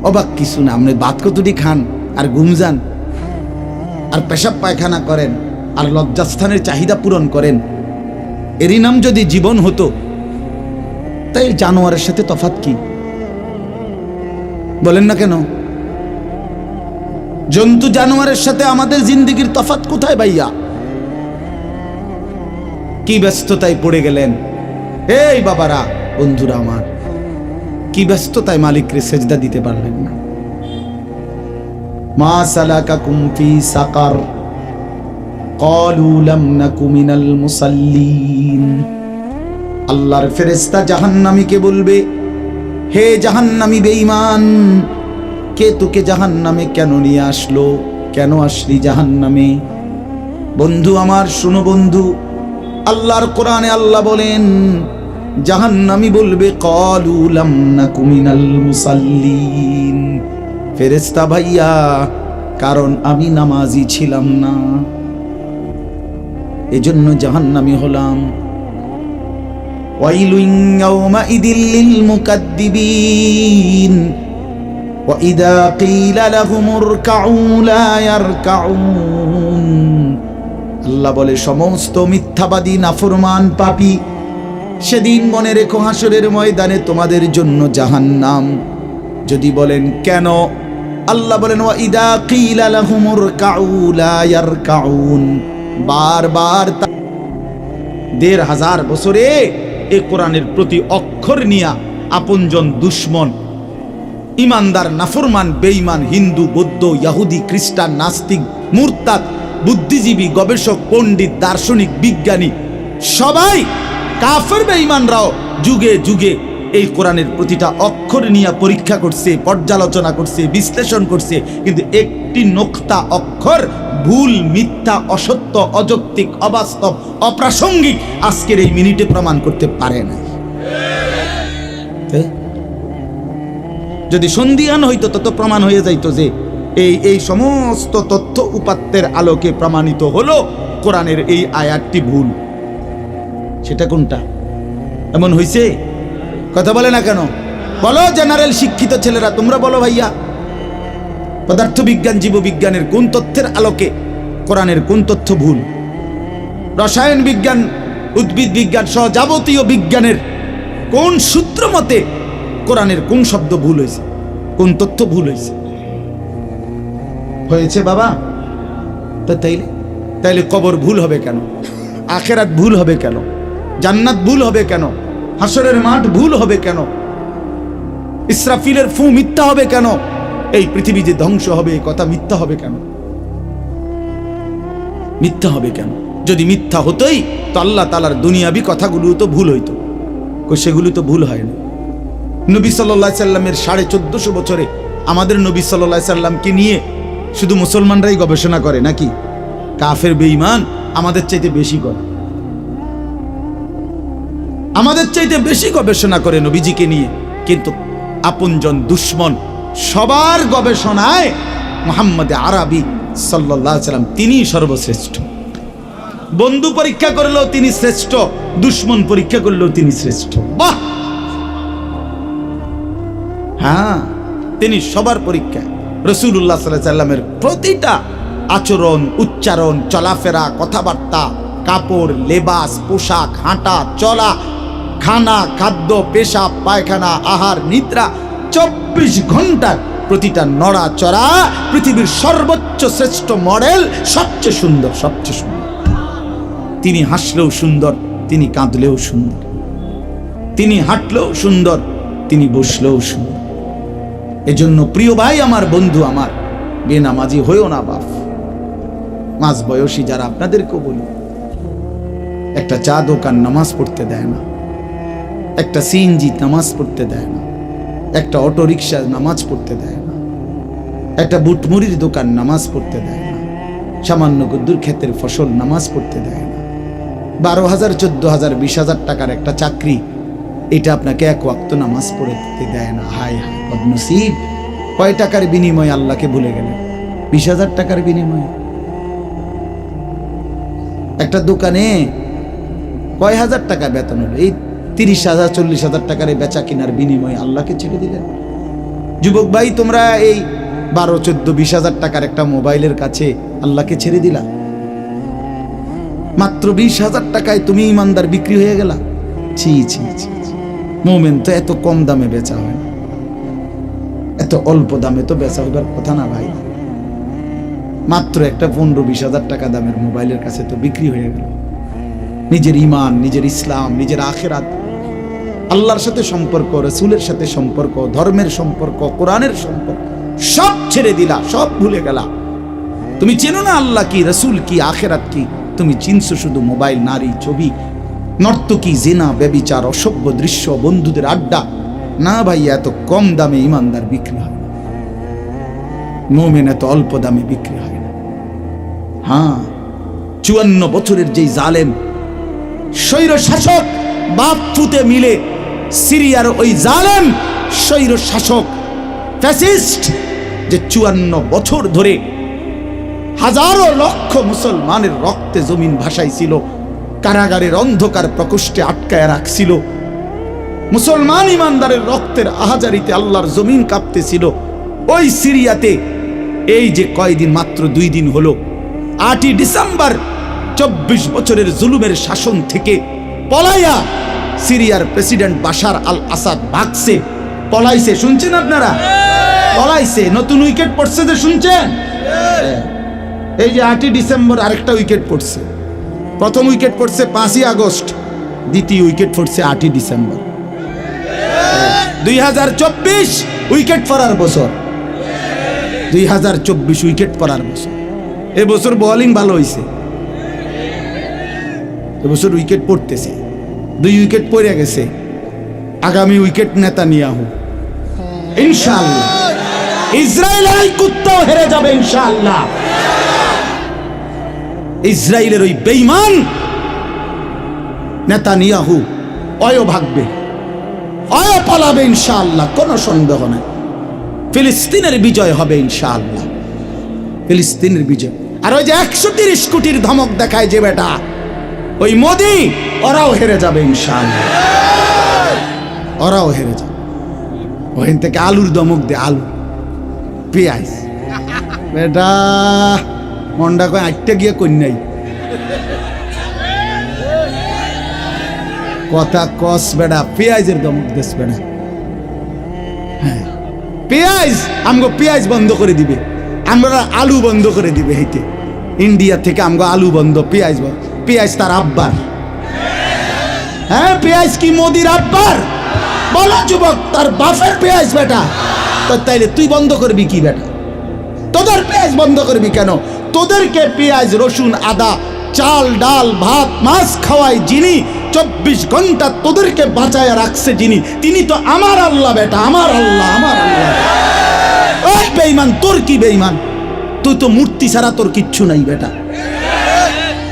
অবাক কিছু না। আপনি ভাত কতটি খান আর ঘুম যান আর পেশাব পায়খানা করেন আর লজ্জাস্থানের চাহিদা পূরণ করেন, এরই নাম যদি জীবন হতো, তাই জানোয়ারের সাথে তফাৎ কি? বলেন না কেন? জন্তু জানোয়ারের সাথে আমাদের জিন্দেগির তফাৎ কোথায় ভাইয়া? কি ব্যস্ততায় পড়ে গেলেন এই বাবারা, বন্ধুরা আমার, কি ব্যস্ততায় মালিকরে সেজদা দিতে পারলেন না। মা সালাকাকুম ফি সাকার ক্বালু লাম নাকু মিনাল মুসাল্লিন। আল্লাহর ফেরেশতা জাহান্নামীকে বলবে, হে জাহান্নামী বেঈমান, কে তোকে জাহান্নামে কেন নিয়ে আসলো? কেন আসলি জাহান্নামে? বন্ধু আমার, শুনো বন্ধু, আল্লাহর কোরআনে আল্লাহ বলেন, জাহান্নামী বলবে ক্বালু লাম নাকু মিনাল মুসাল্লিন, ফেরেশতা ভাইয়া, কারণ আমি নামাজি ছিলাম না, এজন্য জাহান্নামী হলাম। ওয়াইলুন ইয়াওমাইদিল লিল মুকাদ্দিবিন ওয়া ইযা কিলা লাহুমুর কাউ লা ইয়ারকাউন। আল্লাহ বলে, সমস্ত মিথ্যাবাদী নাফরমান পাপী, সেদিন মনে রেখো হাসরের ময়দানে তোমাদের জন্য জাহান্নাম। যদি বলেন কেন, আল্লাহ বলেন ওয়া ইযা কিলা লাহুমুর কাউ লা ইয়ারকাউন। বারবার ১৫০০ বছরে এই কোরআনের প্রতি অক্ষর নিয়া আপনজন দুশ্মন, ইমানদার নাফরমান বেঈমান, হিন্দু বৌদ্ধ ইহুদি খ্রিস্টান নাস্তিক মুরতাদ বুদ্ধিজীবী গবেষক পণ্ডিত দার্শনিক বিজ্ঞানী সবাই কাফের বেঈমানরাও যুগে যুগে এই কোরআনের প্রতিটা অক্ষর নিয়ে পরীক্ষা করছে, পর্যালোচনা করছে, বিশ্লেষণ করছে, কিন্তু একটি নোক্তা অক্ষর ভুল, মিথ্যা, অসত্য, অযৌক্তিক, অবাস্তব, অপ্রাসঙ্গিক আজকের এই মিনিটে প্রমাণ করতে পারে না। যদি সন্দিহান হইতো তত প্রমাণ হয়ে যাইত যে এই সমস্ত তথ্য উপাত্তের আলোকে প্রমাণিত হলো কোরআনের এই আয়াতটি ভুল। সেটা কোনটা? এমন হইছে? কথা বলে না কেন? বলো জেনারেল শিক্ষিত ছেলেরা, তোমরা বলো ভাইয়া, পদার্থবিজ্ঞান জীববিজ্ঞানের কোন তথ্যের আলোকে কোরআনের কোন তথ্য ভুল? রসায়ন বিজ্ঞান উদ্ভিদ বিজ্ঞান সহ যাবতীয় বিজ্ঞানের কোন সূত্র মতে কোরআনের কোন শব্দ ভুল হয়েছে, কোন তথ্য ভুল হয়েছে? হয়েছে বাবা। তো তাইলে কবর ভুল হবে কেন? আখিরাত ভুল হবে কেন? জান্নাত ভুল হবে কেন? হাসরের মাঠ ভুল হবে কেন? ইসরাফিলের ফু মিথ্যা হবে কেন? এই পৃথিবী যে ধ্বংস হবে এই কথা মিথ্যা হবে কেন? মিথ্যা হবে কেন? যদি মিথ্যা হতোই তো আল্লাহ তাআলার দুনিয়াবি কথাগুলো তো ভুল হইতো, সেগুলো তো ভুল হয় না। নবী সাল্লাল্লাহু আলাইহি সাল্লামের 1450 বছরে আমাদের নবী সাল্লাল্লাহু আলাইহি সাল্লামকে নিয়ে শুধু মুসলমানরাই গবেষণা করে নাকি? কাফের বেঈমান আমাদের চাইতে বেশি করে, আমাদের চাইতে বেশি গবেষণা করে নবীজিকে নিয়ে, কিন্তু আপনজন দুশ্মন সবার গবেষণায় মুহাম্মদ আরবি সাল্লাল্লাহু আলাইহি সাল্লাম তিনি সর্বশ্রেষ্ঠ। বন্ধু পরীক্ষা করলেও তিনি শ্রেষ্ঠ, দুশ্মন পরীক্ষা করলেও তিনি শ্রেষ্ঠ। বাহ! হ্যাঁ, তিনি সবার পরীক্ষায়। রাসূলুল্লাহ সাল্লাল্লাহু আলাইহি সাল্লামের প্রতিটা আচরণ, উচ্চারণ, চলাফেরা, কথাবার্তা, কাপড়, লেবাস, পোশাক, হাঁটা চলা, খানা, খাদ্য, পেশাব, পায়খানা, আহার, নিদ্রা, 24 ঘন্টার প্রতিটা নড়াচড়া পৃথিবীর সর্বোচ্চ শ্রেষ্ঠ মডেল, সবচেয়ে সুন্দর, সবচেয়ে সুন্দর। তিনি হাসলেও সুন্দর, তিনি কাঁদলেও সুন্দর, তিনি হাঁটলেও সুন্দর, তিনি বসলেও সুন্দর। এজন্য প্রিয় ভাই আমার, বন্ধু আমার, বেনামাজি হইও না বাপ। মাঝ বয়সী যারা, আপনাদেরকেও বলি, একটা চা দোকান নামাজ পড়তে দেয় না, একটা সিএনজি নামাজ পড়তে দেয় না, একটা অটো রিক্সা নামাজ পড়তে দেয় না, একটা বুটমুড়ির দোকান নামাজ পড়তে দেয় না, সামান্য গুদ্দুর ক্ষেতের ফসল নামাজ পড়তে দেয় না, 12,000 14,000 20,000 টাকার একটা চাকরি, এটা আপনাকে এক ওয়াক্ত নামাজ পড়তে দেয় না। হায় হায় বদনসিব! কয় টাকার বিনিময়ে আল্লাহকে ভুলে গেলেন? 20,000 টাকার বিনিময়ে। একটা দোকানে কয় হাজার টাকা বেতন হলো, এই 30,000 40,000 টাকার এই বেচা কিনার বিনিময়ে আল্লাহকে ছেড়ে দিলেন। যুবক ভাই, তোমরা এই 12, 14, 20,000 টাকার একটা মোবাইলের কাছে আল্লাহকে ছেড়ে দিলা। মাত্র 20,000 টাকায় তুমি ইমানদার বিক্রি হয়ে গেলা। ছি ছি ছি! মোমেন তো এত কম দামে বেচা হয় না, এত অল্প দামে তো বেচা হবার কথা না ভাই। মাত্র একটা 15-20,000 টাকা দামের মোবাইলের কাছে তো বিক্রি হয়ে গেল। নিজের ইমান, নিজের ইসলাম, নিজের আখিরাত, আল্লাহর সাথে সম্পর্ক, রাসূলের সাথে সম্পর্ক, ধর্মের সম্পর্ক, কোরআনের সম্পর্ক সব ছেড়ে দিলা, সব ভুলে গেলা। তুমি চেনো না আল্লাহ কি, রাসূল কি, আখিরাত কি। তুমি চিনছো শুধু মোবাইল, নারী, ছবি, নর্তকী, জিনা, ব্যভিচার, অসভ্য দৃশ্য, বন্ধুদের আড্ডা। না ভাই, এত কম দামে ইমানদার বিক্রি হয় না, মুমিন এত অল্প দামে বিক্রি হয় না। হ্যাঁ, 54 বছরের যেই জালেম স্বৈর শাসক বাপ পুতে মিলে, সিরিয়ার ওই জালেম স্বৈর শাসক ফ্যাসিস্ট, যে 54 বছর ধরে হাজারো লক্ষ মুসলমানের রক্তে জমিন ভাসাইছিল, কারাগারের অন্ধকার প্রকোষ্ঠে আটকায় রাখছিল, মুসলমান ইমানদারের রক্তের আহাজারিতে আল্লাহর জমিন কাঁপতেছিল। ওই সিরিয়াতে এই যে কয়দিন, মাত্র 2 দিন হলো, 8ই ডিসেম্বর 24 বছরের জুলুমের শাসন থেকে পলাইয়া সিরিয়ার প্রেসিডেন্ট বাশার আল আসাদ ভাগছে, পলাইছে। শুনছেন আপনারা? পলাইছে। নতুন উইকেট পড়ছে, যে শুনছেন? এই যে 8ই ডিসেম্বর আরেকটা উইকেট পড়ছে। প্রথম উইকেট পড়ছে 5ই আগস্ট, দ্বিতীয় উইকেট পড়ছে 8ই ডিসেম্বর। 2024 উইকেট পড়ার বছর, 2024 উইকেট পড়ার বছর। এবছর বোলিং ভালো হয়েছে, এবছর উইকেট পড়তেছে। 2 উইকেট পড়ে গেছে, আগামী উইকেট নেতানিয়াহু ইনশাআল্লাহ। ইসরায়েলের ওই কুত্তাও হেরে যাবে ইনশাআল্লাহ। ইসরায়েলের ওই বেঈমান নেতানিয়াহু অয় ভাগবে, অয় পালাবে ইনশাআল্লাহ, কোনো সন্দেহ নাই। ফিলিস্তিনের বিজয় হবে ইনশাআল্লাহ, ফিলিস্তিনের বিজয়। আর ওই যে 130 কোটির ধমক দেখায় যে বেটা, ওই মোদি, ওরাও হেরে যাবে ইনশাআল্লাহ, ওরাও হেরে যাবে। ওখান থেকে আলুর ধমক দে, আলু, পেঁয়াজ। বেটা মন্ডা কয় আটটা গিয়ে কন্যাই কথা কস বেড়া, পেঁয়াজের ধমক দেশ বেড়া। হ্যাঁ, পেঁয়াজ, আমগো পেঁয়াজ বন্ধ করে দিবে, আমরা আলু বন্ধ করে দিবে। হেঁটে ইন্ডিয়া থেকে আমগো আলু বন্ধ, পেঁয়াজ বন্ধ। পেঁয়াজ তার আব্বার। হ্যাঁ, পেঁয়াজ কি মোদির আব্বার? বলো যুবক, তার বাপের পেঁয়াজ বেটা। তো তাইলে তুই বন্ধ করবি কি বেটা? তোদের পেঁয়াজ বন্ধ করবি কেন? তোদেরকে পেঁয়াজ, রসুন, আদা, চাল, ডাল, ভাত, মাছ খাওয়ায় যিনি, 24 ঘন্টা তোদেরকে বাঁচায় রাখছে যিনি, তিনি তো আমার আল্লাহ বেটা, আমার আল্লাহ, আমার আল্লাহ। ওই বেঈমান, তোর কি বেঈমান? তুই তো মূর্তি ছাড়া তোর কিচ্ছু নাই বেটা।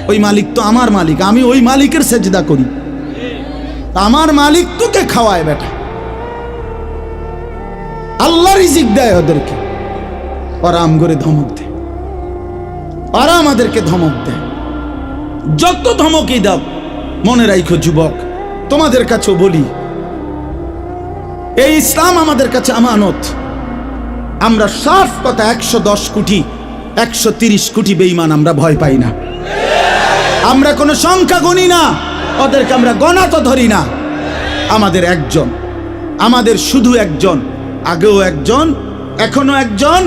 ওই মালিক তো আমার মালিক, আমি ওই মালিকের সেজদা করি, আমার মালিক তোকে খাওয়ায় বেটা। আল্লাহ রিজিক দেয় ওদেরকে, ওরা আম করে ধমক দেয়, ওরা আমাদেরকে ধমক দেয়। যত ধমকই দাও, মনে রাখো যুবক, তোমাদের কাছেও বলি, এই ইসলাম আমাদের কাছে আমানত। আমরা সাফ কথা, 110 কোটি 130 কোটি বেঈমান আমরা ভয় পাই না। আমরা কোনো সংখ্যা গণি না, ওদেরকে আমরা গণা তো ধরি না। আমাদের একজন, আমাদের শুধু একজন, আগেও একজন, এখনো একজন,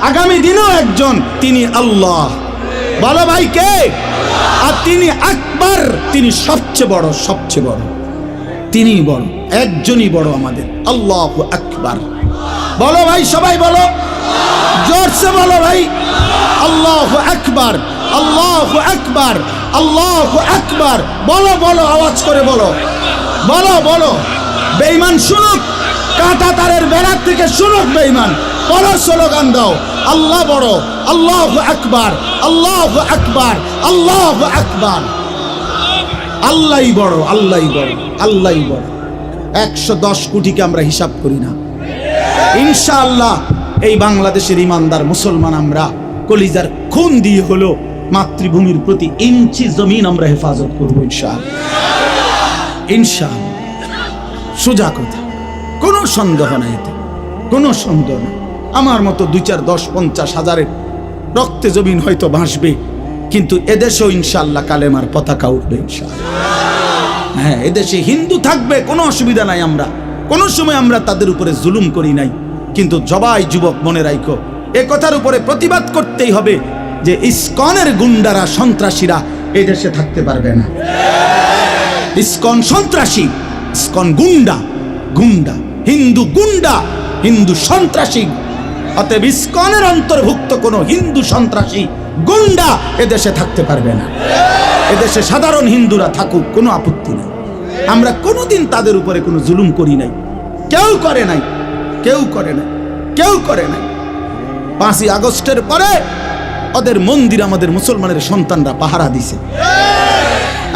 আগামী দিনও একজন, তিনি আল্লাহ। বলো ভাই কে? আর তিনি আকবার, তিনি সবচেয়ে বড়, সবচেয়ে বড়, তিনি বড়, একজনই বড় আমাদের, আল্লাহু আকবার। বলো ভাই, সবাই বলো, জোরসে বলো ভাই, আল্লাহু আকবার, আল্লাহু আকবার, আল্লাহু আকবার। বলো বলো, আওয়াজ করে বলো, বলো বলো। বেঈমান শুনুক, কাঁটা তারের বেড়ার থেকে শুনুক বেঈমান, বড় স্লোগান দাও, আল্লাহ বড়, আল্লাহু আকবার, আল্লাহু আকবার, আল্লাহু আকবার। আল্লাহই বড়, আল্লাহই বড়, আল্লাহই বড়। 110 কোটিকে আমরা হিসাব করি না। ইনশাআল্লাহ এই বাংলাদেশের ইমানদার মুসলমান আমরা কলিজার খুন দিয়ে হলো মাতৃভূমির প্রতি ইঞ্চি জমিন আমরা হেফাজত করবো ইনশাআল্লাহ, ইনশাআল্লাহ। সোজা কথা, কোনো সন্দেহ নাই, এতে কোনো সন্দেহ নাই। আমার মতো 2, 4, 10, 50 হাজারের রক্তে জমিন হয়তো ভাসবে, কিন্তু এদেশেও ইনশাআল্লাহ কালেমার পতাকা উঠবে ইনশাআল্লাহ। হ্যাঁ, এদেশে হিন্দু থাকবে, কোনো অসুবিধা নাই। আমরা কোনো সময় আমরা তাদের উপরে জুলুম করি নাই, কিন্তু জবাই যুবক মনে রাখো, এ কথার উপরে প্রতিবাদ করতেই হবে যে ইসকনের গুন্ডারা, সন্ত্রাসীরা এই দেশে থাকতে পারবে না। ইসকন সন্ত্রাসী, ইসকন গুন্ডা, গুন্ডা হিন্দু, গুন্ডা হিন্দু সন্ত্রাসী। অতএব ইসকনের অন্তর্ভুক্ত কোনো হিন্দু সন্ত্রাসী গুন্ডা এদেশে থাকতে পারবে না। এদেশে সাধারণ হিন্দুরা থাকুক, কোনো আপত্তি নেই। আমরা কোনোদিন তাদের উপরে কোনো জুলুম করি নাই, কেউ করে নাই, কেউ করে নাই, কেউ করে নাই। 5ই আগস্টের পরে ওদের মন্দির আমাদের মুসলমানের সন্তানরা পাহারা দিছে,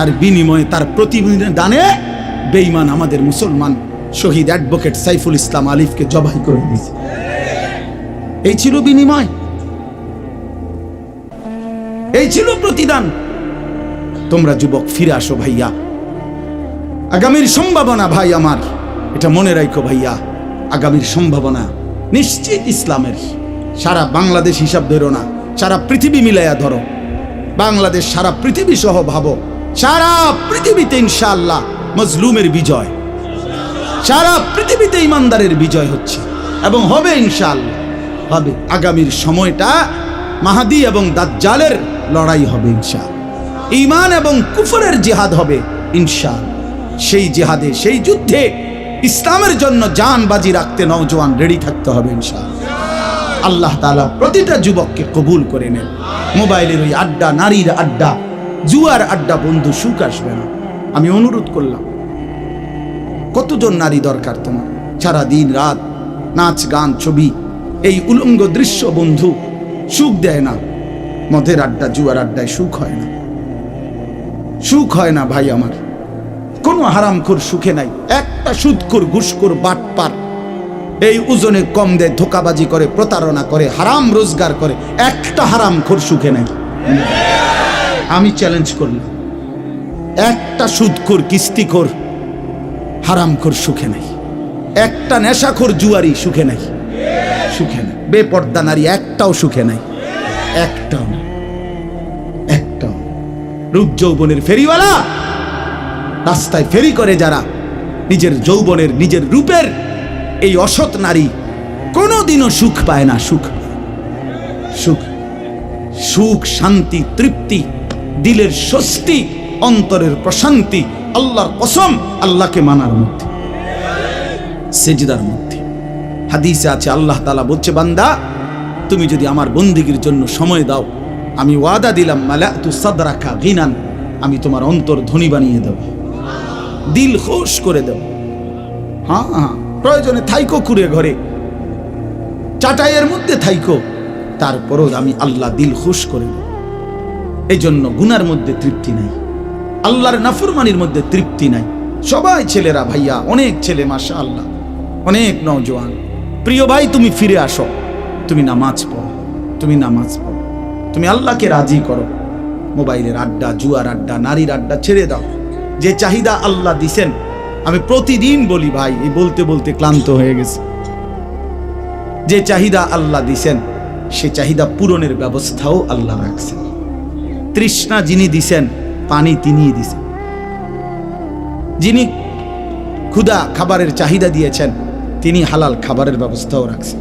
আর বিনিময়ে তার প্রতিদানে বেঈমান আমাদের মুসলমান শহীদ অ্যাডভোকেট সাইফুল ইসলাম আলিফকে জবাই করে দিয়েছে। এই ছিল বিনিময়, এই ছিল প্রতিদান। তোমরা যুবক ফিরে আসো ভাইয়া, আগামীর সম্ভাবনা ভাই আমার, এটা মনে রাখো ভাইয়া, আগামীর সম্ভাবনা নিশ্চিত ইসলামের। সারা বাংলাদেশ হিসাব ধরো না, সারা পৃথিবী মিলাইয়া ধরো। বাংলাদেশ সারা পৃথিবী সহ ভাবো, সারা পৃথিবীতে ইনশাআল্লাহ মজলুমের বিজয়, সারা পৃথিবীতে ইমানদারের বিজয় হচ্ছে এবং হবে ইনশাআল্লাহ, হবে। আগামীর সময়টা মাহাদি এবং দাজ্জালের লড়াই হবে ইনশাআল্লাহ। ঈমান এবং কুফরের জিহাদ হবে ইনশাআল্লাহ। সেই জিহাদে, সেই যুদ্ধে ইসলামের জন্য জান বাজি রাখতে নওজোয়ান রেডি থাকতে হবে ইনশাআল্লাহ। আল্লাহ তাআলা প্রতিটা যুবককে কবুল করে নেন। মোবাইলের ওই আড্ডা, নারীর আড্ডা, জুয়ার আড্ডা বন্ধু, সুখ আসবে না। আমি অনুরোধ করলাম, কতজন নারী দরকার তোমার? সারা দিন রাত নাচ গান ছবি, এই উলঙ্গ দৃশ্য বন্ধু সুখ দেয় না। মদের আড্ডা, জুয়ার আড্ডায় সুখ হয় না, সুখ হয় না ভাই আমার। কোনো হারামখোর সুখে নাই। একটা সুদখোর, ঘুষখোর, বাটপার এই ওজনে কম দেয়, ধোকাবাজি করে, প্রতারণা করে, হারাম রোজগার করে, একটা হারামখোর সুখে নাই। আমি চ্যালেঞ্জ করলাম, একটা সুদখোর, কিস্তিখোর, হারামখোর সুখে নাই। একটা নেশাখোর জুয়ারি সুখে নাই, সুখে নাই। বেপর্দা নারী একটাও সুখে নাই, একটাও, একটাও। রূপ যৌবনের ফেরিওয়ালা, রাস্তায় ফেরি করে যারা, নিজের যৌবনের, নিজের রূপের এই অসৎ নারী কোনোদিনও সুখ পায় না। সুখ, সুখ, সুখ, শান্তি, তৃপ্তি, দিলের স্বস্তি, অন্তরের প্রশান্তি আল্লাহর কসম আল্লাহকে মানার মধ্যে, সেজদার মধ্যে। হাদিসে আছে, আল্লাহ তাআলা বলছে, বান্দা তুমি যদি আমার বন্দেগীর জন্য সময় দাও, আমি ওয়াদা দিলাম, মালাতু সাদরাকা গিনান, আমি তোমার অন্তর ধনী বানিয়ে দেব, দিল খুশ করে দেব। হ্যাঁ হ্যাঁ, প্রয়োজনে থাইকো কুড়ে ঘরে, চাটাইয়ের মধ্যে থাইকো, তারপরও আমি আল্লাহ দিল খুশ করে দেব। এই জন্য গুনার মধ্যে তৃপ্তি নাই, আল্লাহর নাফরমানির মধ্যে তৃপ্তি নাই। সবাই ছেলেরা, ভাইয়া, অনেক ছেলে মাশাআল্লাহ, অনেক নওজোয়ান। প্রিয় ভাই, তুমি ফিরে আসো, তুমি নামাজ পড়ো, তুমি নামাজ পড়ো, তুমি আল্লাহকে রাজি করো। মোবাইলের আড্ডা, জুয়ার আড্ডা, নারীর আড্ডা ছেড়ে দাও। যে চাহিদা আল্লাহ দিছেন, আমি প্রতিদিন বলি ভাই, এই বলতে বলতে ক্লান্ত হয়ে গেছে। যে চাহিদা আল্লাহ দিছেন, সে চাহিদা পূরণের ব্যবস্থাও আল্লাহ রাখছেন। তৃষ্ণা যিনি দিছেন, পানি তিনিই দিছেন। যিনি ক্ষুধা, খাবারের চাহিদা দিয়েছেন, তিনি হালাল খাবারের ব্যবস্থাও রাখছেন।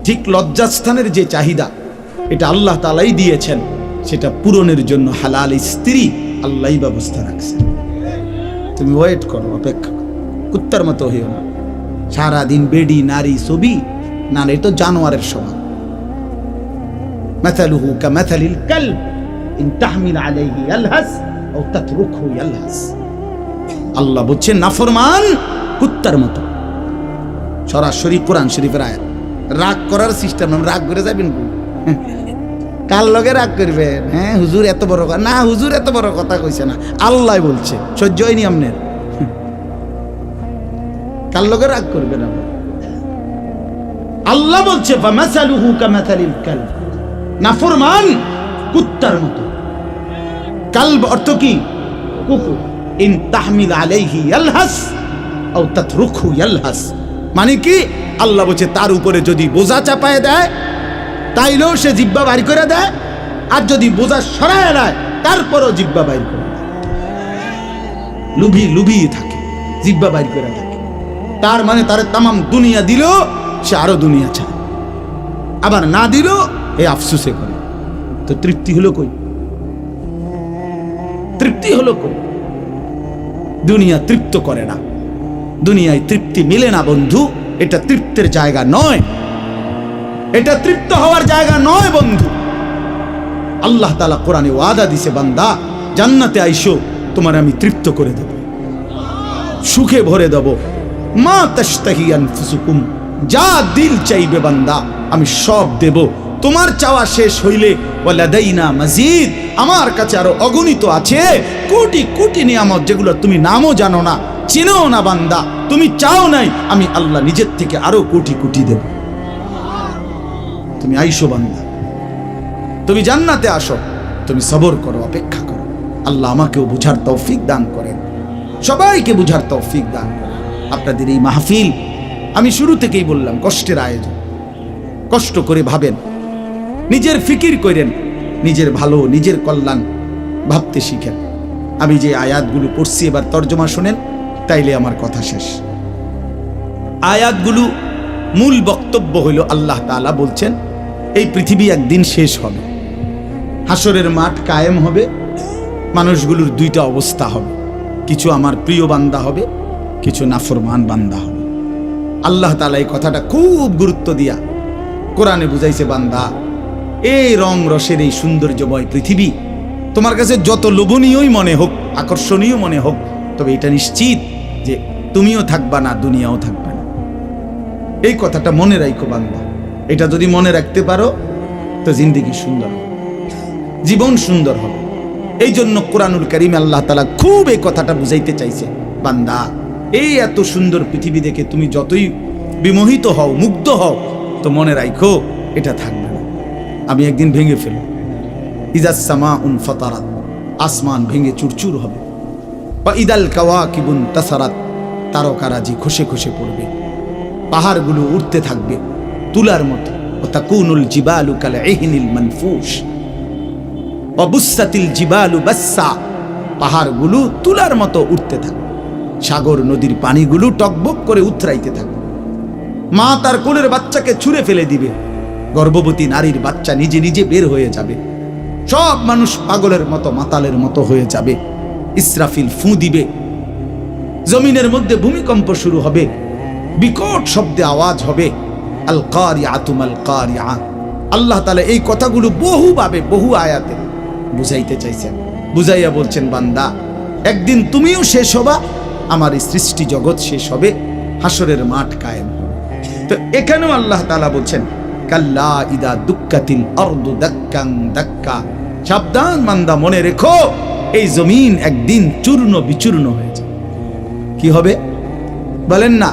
ঠিক লজ্জাস্থানের যে চাহিদা, এটা আল্লাহ তাআলাই দিয়েছেন, সেটা পূরণের জন্য হালাল স্ত্রী আল্লাহই ব্যবস্থা রাখছেন। তুমি ওয়েট করো, অপেক্ষা করো, কুত্তার মতো হইও না। সারাদিন বেডি, নারী, ছবি, না, এটা তো জানোয়ারের স্বভাব। মাথালুহু কামাথালিল কালব ইন তাহমিল আলাইহি ইয়ালহাস আও তাতরুকহু ইয়ালহাস। আল্লাহ বলছেন, নাফরমান কুত্তার মতো, সরাসরি কোরআন শরীফের আয়াত। রাগ করার সিস্টেম না, রাগ করে যাবেন কার লগে রাগ করবেন? হ্যাঁ হুজুর এত বড় কথা না, হুজুর এত বড় কথা কইছে না, আল্লাহ বলছে, সহ্য হয়নি আপনার? কার লগে রাগ করবেন? আল্লাহ বলছে ফামাসালুহু কামাসালিল কালব, নাফরমান কুত্তার মতো। কালব অর্থ কি? কুকুর। ইন তাহমিল আলাইহি ইয়ালহাস আও তাতরুকহু ইয়ালহাস, মানে কি? আল্লাহ বলছে তার উপরে যদি বোঝা চাপায় দেয় তাইলেও সে জিহ্বা বাইর করে দেয়, আর যদি বোঝা সরায় দেয় তারপরও জিহ্বা বাইর করে দেয়। লুভি থাকে, জিহ্বা বাইর করে থাকে। তার মানে তার তামাম দুনিয়া দিল, সে আরো দুনিয়া চায়, আবার না দিল এই আফসোসে করে। তো তৃপ্তি হলো কই? তৃপ্তি হলো কই? দুনিয়া তৃপ্ত করে না, দুনিয়ায় তৃপ্তি মিলে না বন্ধু। এটা তৃপ্তের জায়গা নয়, এটা তৃপ্ত হওয়ার জায়গা নয় বন্ধু। আল্লাহ তাআলা কোরআনে ওয়াদা দিছে, বান্দা জান্নাতে আইসো, তোমার আমি তৃপ্ত করে দেব, সুখে ভরে দেব। মা তাশতাহি আনফুসুকুম, যা দিল চাইবে বান্দা আমি সব দেব। তোমার চাওয়া শেষ হইলে ওয়ালাদাইনা মাজিদ, আমার কাছে আরো অগণিত আছে কোটি কোটি নিয়ামত, যেগুলো তুমি নামও জানো না, চিনো না বান্দা, তুমি চাও নাই, আমি আল্লাহ নিজের থেকে আরো কোটি কোটি দেব। তুমি আইসো বান্দা, তুমি জান্নাতে আসো, তুমি সবর করো, অপেক্ষা করো। আল্লাহ আমাকেও বুঝার তৌফিক দান করেন, সবাইকে বুঝার তৌফিক দান করেন। আপনাদের এই মাহফিল আমি শুরু থেকেই বললাম কষ্টের আয়োজন। কষ্ট করে ভাবেন, নিজের ফিকির করেন, নিজের ভালো নিজের কল্যাণ ভাবতে শিখেন। আমি যে আয়াতগুলো পড়ছি এবার তর্জমা শোনেন, তাইলে আমার কথা শেষ। আয়াতগুলো মূল বক্তব্য হইল আল্লাহ তাআলা বলছেন এই পৃথিবী একদিন শেষ হবে, হাসরের মাঠ কায়েম হবে, মানুষগুলোর দুইটা অবস্থা হবে, কিছু আমার প্রিয় বান্দা হবে, কিছু নাফরমান বান্দা হবে। আল্লাহ তাআলা এই কথাটা খুব গুরুত্ব দিয়া কোরআনে বুঝাইছে, বান্দা এই রং রসের এই সৌন্দর্যময় পৃথিবী তোমার কাছে যত লোভনীয়ই মনে হোক, আকর্ষণীয় মনে হোক, তবে এটা নিশ্চিত যে তুমিও থাকবা না, দুনিয়াও থাকবে না। এই কথাটা মনে রাখো বান্দা। এটা যদি মনে রাখতে পারো তো জিন্দেগি সুন্দর হবে, জীবন সুন্দর হবে। এই জন্য কোরআনুল কারীমে আল্লাহ তাআলা খুব এই কথাটা বুঝাইতে চাইছে, বান্দা এই এত সুন্দর পৃথিবী দেখে তুমি যতই বিমোহিত হও, মুগ্ধ হও, তো মনে রাখো এটা থাকবে না, আমি একদিন ভেঙে ফেলব। ইজাস সামাউন ফাতারাত, আসমান ভেঙে চুরচুর হবে। বা ইদাল কাওয়াকিবুন তাসারাত, তারকারাজি খসে খসে পড়বে, পাহাড়গুলো উঠতে থাকবে তুলার মতো। ও তাকুনুল জিবালু কাল ইহনিল মানফুস, ওয়া বুসাতিল জিবালু বাসসা, পাহাড়গুলো তুলার মতো উঠতে থাকবে, সাগর নদীর পানিগুলো টকবক করে উথরাইতে থাকবে। মা তার কোলের বাচ্চাকে ছুঁড়ে ফেলে দিবে, গর্ভবতী নারীর বাচ্চা নিজে নিজে বের হয়ে যাবে, সব মানুষ পাগলের মতো মাতালের মতো হয়ে যাবে। ইসরাফিল ফু দিবে, জমিনের মধ্যে ভূমিকম্প শুরু হবে, বিকট শব্দে আওয়াজ হবে। আল কারিআতু মাল কারিআ। আল্লাহ তাআলা এই কথাগুলো বহুভাবে বহু আয়াতে বুঝাইতে চাইছেন, বুঝাইয়া বলছেন, বান্দা একদিন তুমিও শেষ হবা, আমার এই সৃষ্টি জগৎ শেষ হবে, হাসরের মাঠ কায়েম হবে। তো এখানেও আল্লাহ তাআলা বলছেন, কাল্লা ইদা দুক্কাতিল আরদু দাক্কান দাক্কা, সাবধান বান্দা, মনে রেখো এই জমিন একদিন চূর্ণ বিচূর্ণ হয়ে যাবে। কি হবে বলেন না?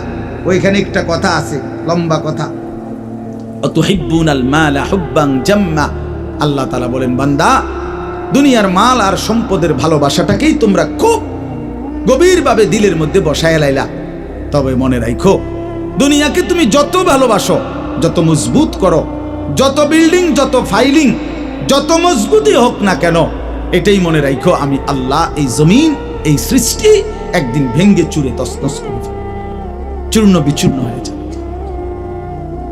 ওইখানে একটা কথা আছে, লম্বা কথা, অতুহিব্বুনাল মালা হুব্বান জাম্মা। আল্লাহ তাআলা বলেন, বান্দা দুনিয়ার মাল আর সম্পদের ভালোবাসাটাকেই তোমরা খুব গভীরভাবে দিলের মধ্যে বসায় লাইলা। তবে মনে রাখো, দুনিয়াকে তুমি যত ভালোবাসো, যত মজবুত করো, যত বিল্ডিং, যত ফাইলিং, যত মজবুতই হোক না কেন, এটাই মনে রাখো আমি আল্লাহ এই জমিন, এই সৃষ্টি একদিন ভেঙ্গে চুরে তছনছ করে দেব, চূর্ণ বিচূর্ণ হয়ে যাবে।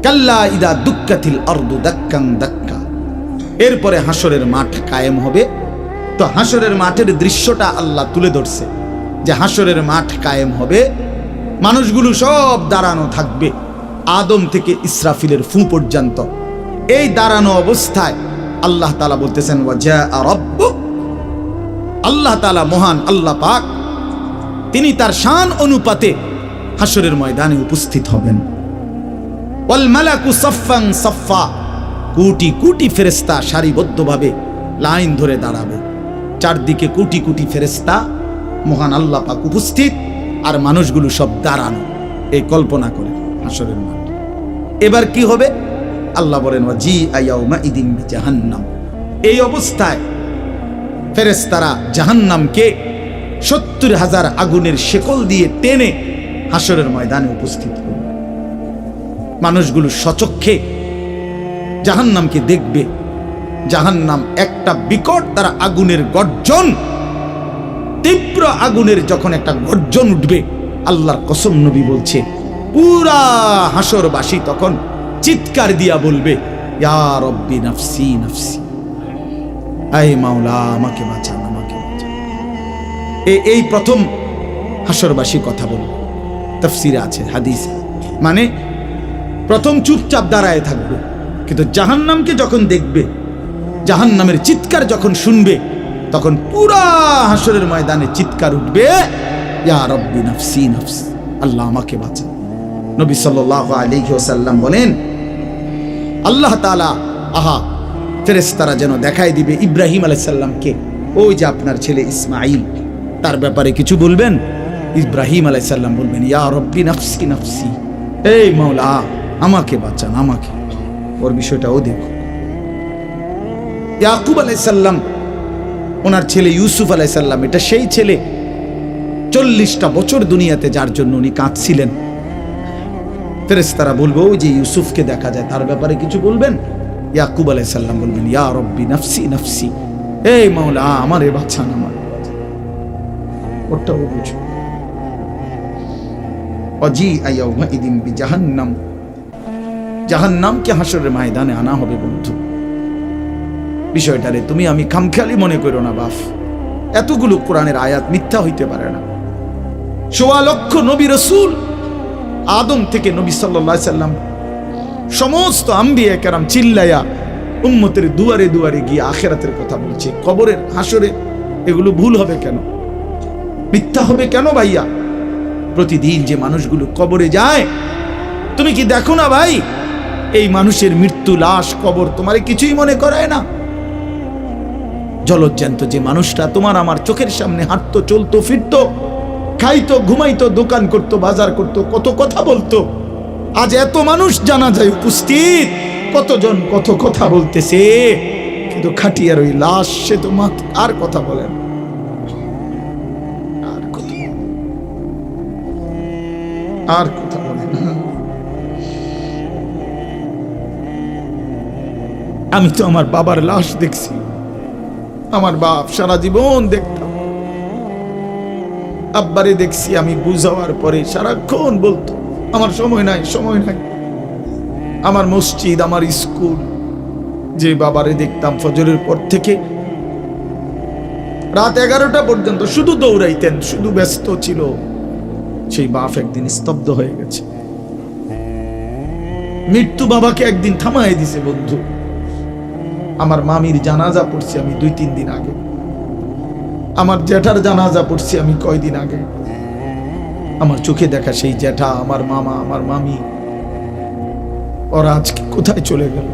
কাল্লা ইদা দুক্কাতিল আরদু দাক্কান দাক্কা। এরপরে হাসরের মাঠ কায়েম হবে। তো হাসরের মাঠের দৃশ্যটা আল্লাহ তুলে ধরছে যে হাসরের মাঠ কায়েম হবে, মানুষগুলো সব দাঁড়ানো থাকবে, আদম থেকে ইসরাফিলের ফু পর্যন্ত। এই দাঁড়ানো অবস্থায় আল্লাহ তাআলা বলতেছেন, ওয়াজা রাব্বুক, আল্লাহ তাআলা মহান আল্লাহ পাক, তিনি তার শান অনুপাতে হাসরের ময়দানে উপস্থিত হবেন। ওয়াল মালাকু সাফফান সাফফা, কোটি কোটি ফেরেশতা সারিবদ্ধভাবে লাইন ধরে দাঁড়াবে। চারদিকে কোটি কোটি ফেরেশতা, মহান আল্লাহ পাক উপস্থিত, আর মানুষগুলো সব দাঁড়ানো। এই কল্পনা করে হাসরের মাঠ। এবার কি হবে? আল্লাহ বলেন ওয়াজিআ ইয়াউমাইদিন বিজাহান্নাম। এই অবস্থায় ফেরেশতারা জাহান্নামকে ৭০,০০০ আগুনের শেকল দিয়ে টেনে হাসরের ময়দানে উপস্থিত করবে। মানুষগুলো সচক্ষে জাহান্নামকে দেখবে। জাহান্নাম একটা বিকট তারা আগুনের গর্জন, তীব্র আগুনের যখন একটা গর্জন উঠবে, আল্লাহর কসম নবী বলছে পুরা হাসরবাসী তখন চিৎকার দিয়া বলবে ইয়া রব্বি নাফসি নাফসি, আয় মাওলা আমাকে বাঁচান, আমাকে বাঁচান। এই প্রথম হাসরবাসী কথা বলবে। তাফসিরে আছে, হাদিসে, মানে প্রথম চুপচাপ দাঁড়ায় থাকবে, কিন্তু জাহান্নামকে যখন দেখবে, জাহান্নামের চিৎকার যখন শুনবে, তখন পুরা হাসরের ময়দানে চিৎকার উঠবে ইয়া রব্বি নাফসি নাফসি, আল্লাহ আমাকে বাঁচান। নবী সাল্লাল্লাহু আলাইহি ওয়াসাল্লাম বলেন আল্লাহ তাআলা ফেরেশতারা যেন দেখাই দিবে ইব্রাহিম আলাইহিস সালামকে, ওই যে আপনার ছেলে ইসমাঈল, তার ব্যাপারে কিছু বলবেন। ইব্রাহিম আলাইহিস সালাম বলবেন ইয়া রব্বি নাফসি নাফসি, এই মাওলা আমাকে বাঁচান, আমাকে। ওর বিষয়টাও দেখো। ইয়াকুব আলাইহিস সালাম, ওনার ছেলে ইউসুফ আলাইহিস সালাম, এটা সেই ছেলে 40টা বছর দুনিয়াতে যার জন্য উনি কাঁদছিলেন। ফেরেশতারা বলবো ওই যে ইউসুফকে দেখা যায়, তার ব্যাপারে কিছু বলবেন। ইয়াকুব আলাইহিস সালাম বলবেন ইয়া রব্বি নাফসি নাফসি, এই মাওলা আমারে বাঁচান, আমারে বাঁচান। ওটাও বুঝো। ওয়াজিআ ইয়াউমাইদিন বিজাহান্নাম, জাহান্নামকে হাসরের ময়দানে আনা হবে। বন্ধু, বিষয়টারে তুমি আমি খামখেয়ালি মনে করো না বাপ। এতগুলো কোরআনের আয়াত মিথ্যা হইতে পারে না। ১.৫ লক্ষ নবী রাসূল, আদম থেকে নবী সাল্লাল্লাহু আলাইহি সাল্লাম, সমস্ত আম্বিয়া কেরাম চিল্লায়া উম্মতের দুয়ারে দুয়ারে গিয়ে আখিরাতের কথা বলছে, কবরের, হাসরে। এগুলো ভুল হবে কেন? মিথ্যা হবে কেন ভাইয়া? প্রতিদিন যে মানুষগুলো কবরে যায়, তুমি কি দেখো না ভাই? এই মানুষের মৃত্যু, লাশ, কবর তোমারে কিছুই মনে করায় না। জলজ্যান্ত যে মানুষটা তোমার আমার চোখের সামনে হাঁটতো, চলতো, ফিরতো, খাইতো, ঘুমাইতো, দোকান করতো, বাজার করতো, কত কথা বলতো, আজ এত মানুষ জানাজায় উপস্থিত, কতজন কত কথা বলতেছে, কিন্তু খাটিয়ার ওই লাশ, সে তো আর কথা বলেন, আর কথা বলেন। আমি তো আমার বাবার লাশ দেখছি, আমার বাপ সারা জীবন দেখতাম, আব্বারে দেখছি আমি বুঝাওয়ার পরে সারাক্ষণ বলতো আমার সময় নাই, সময় নাই। আমার মসজিদ, আমার স্কুল, যে বাবারে দেখতাম ফজরের পর থেকে রাত 11টা পর্যন্ত শুধু দৌড়াইতেন, শুধু ব্যস্ত ছিল, সেই বাপ একদিন স্তব্ধ হয়ে গেছে। মৃত্যু বাবাকে একদিন থামায় দিছে। বন্ধু, আমার মামির জানাজা পড়ছি আমি 2-3 দিন আগে, আমার জ্যাঠার জানাজা পড়ছি আমি কয়দিন আগে। আমার চোখে দেখা সেই জ্যাঠা, আমার মামা, আমার মামি, ওরা আজকে কোথায় চলে গেল?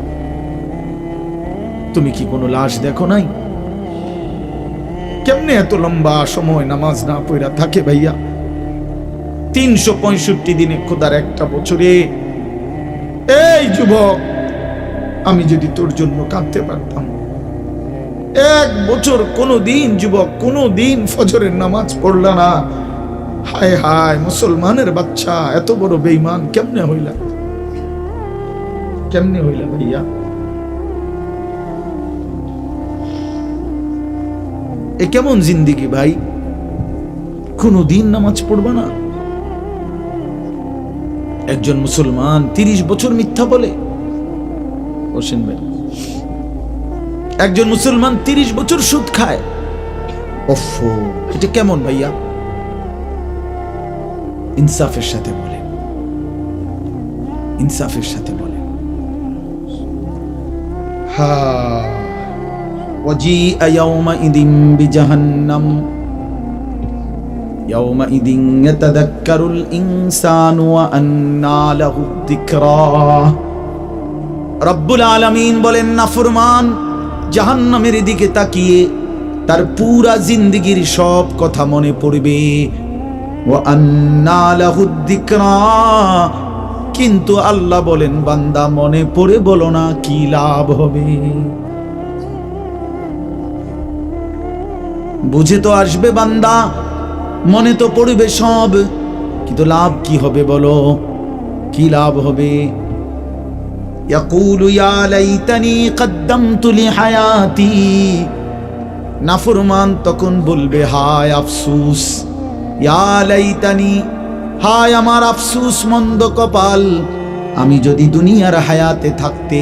তুমি কি কোনো লাশ দেখো নাই? কেমনে এত লম্বা সময় নামাজ না পড়া থাকে ভাইয়া? 365 দিনে, খোদার একটা বছরে। এই যুবক, আমি যদি তোর জন্য কাঁদতে পারতাম, 1 বছর কোনো দিন যুবক, কোনো দিন ফজরের নামাজ পড়লা না, হায় হায় মুসলমানের বাচ্চা, এত বড় বেঈমান কেমনে হইলা? কেমনে হইলা ভাইয়া? এ কেমন জিন্দিগি ভাই? কোনো দিন নামাজ পড়বা না? একজন মুসলমান 30 বছর মিথ্যা বলে। হোসেন ভাই, একজন মুসলমান 30 বছর সুদ খায়। ওফো, এটা কেমন ভাইয়া? ইনসাফের সাথে বলে, ইনসাফের সাথে বলে। হা ওয়াজিআ ইয়াউমাইদিন বিজাহান্নাম ইয়াউমাইদিন ইয়াতাযাক্কারুল ইনসানু ওয়া আন্না লাহু যিকরা। রব্বুল আলামিন বলেন, নাফরমান জাহান্নামের দিকে তাকিয়ে তার পুরা জিন্দেগীর সব কথা মনে পড়বে। ওয়া আন্না লাহু যিকরা, কিন্তু আল্লাহ বলেন, বান্দা মনে পড়ে বলো না কি লাভ হবে। বুঝে তো আসবে বান্দা, মনে তো পড়বে সব, কিন্তু লাভ কি হবে বলো, কি লাভ হবে? ইয়াকুলু ইয়া লাইতানি কদ্দামতু লিহায়াতি, নাফরমান তখন বলবে, হায় আফসোস, ইয়া লাইতানি, হায় আমার আফসোস, মন্দ কপাল, আমি যদি দুনিয়ার হায়াতে থাকতে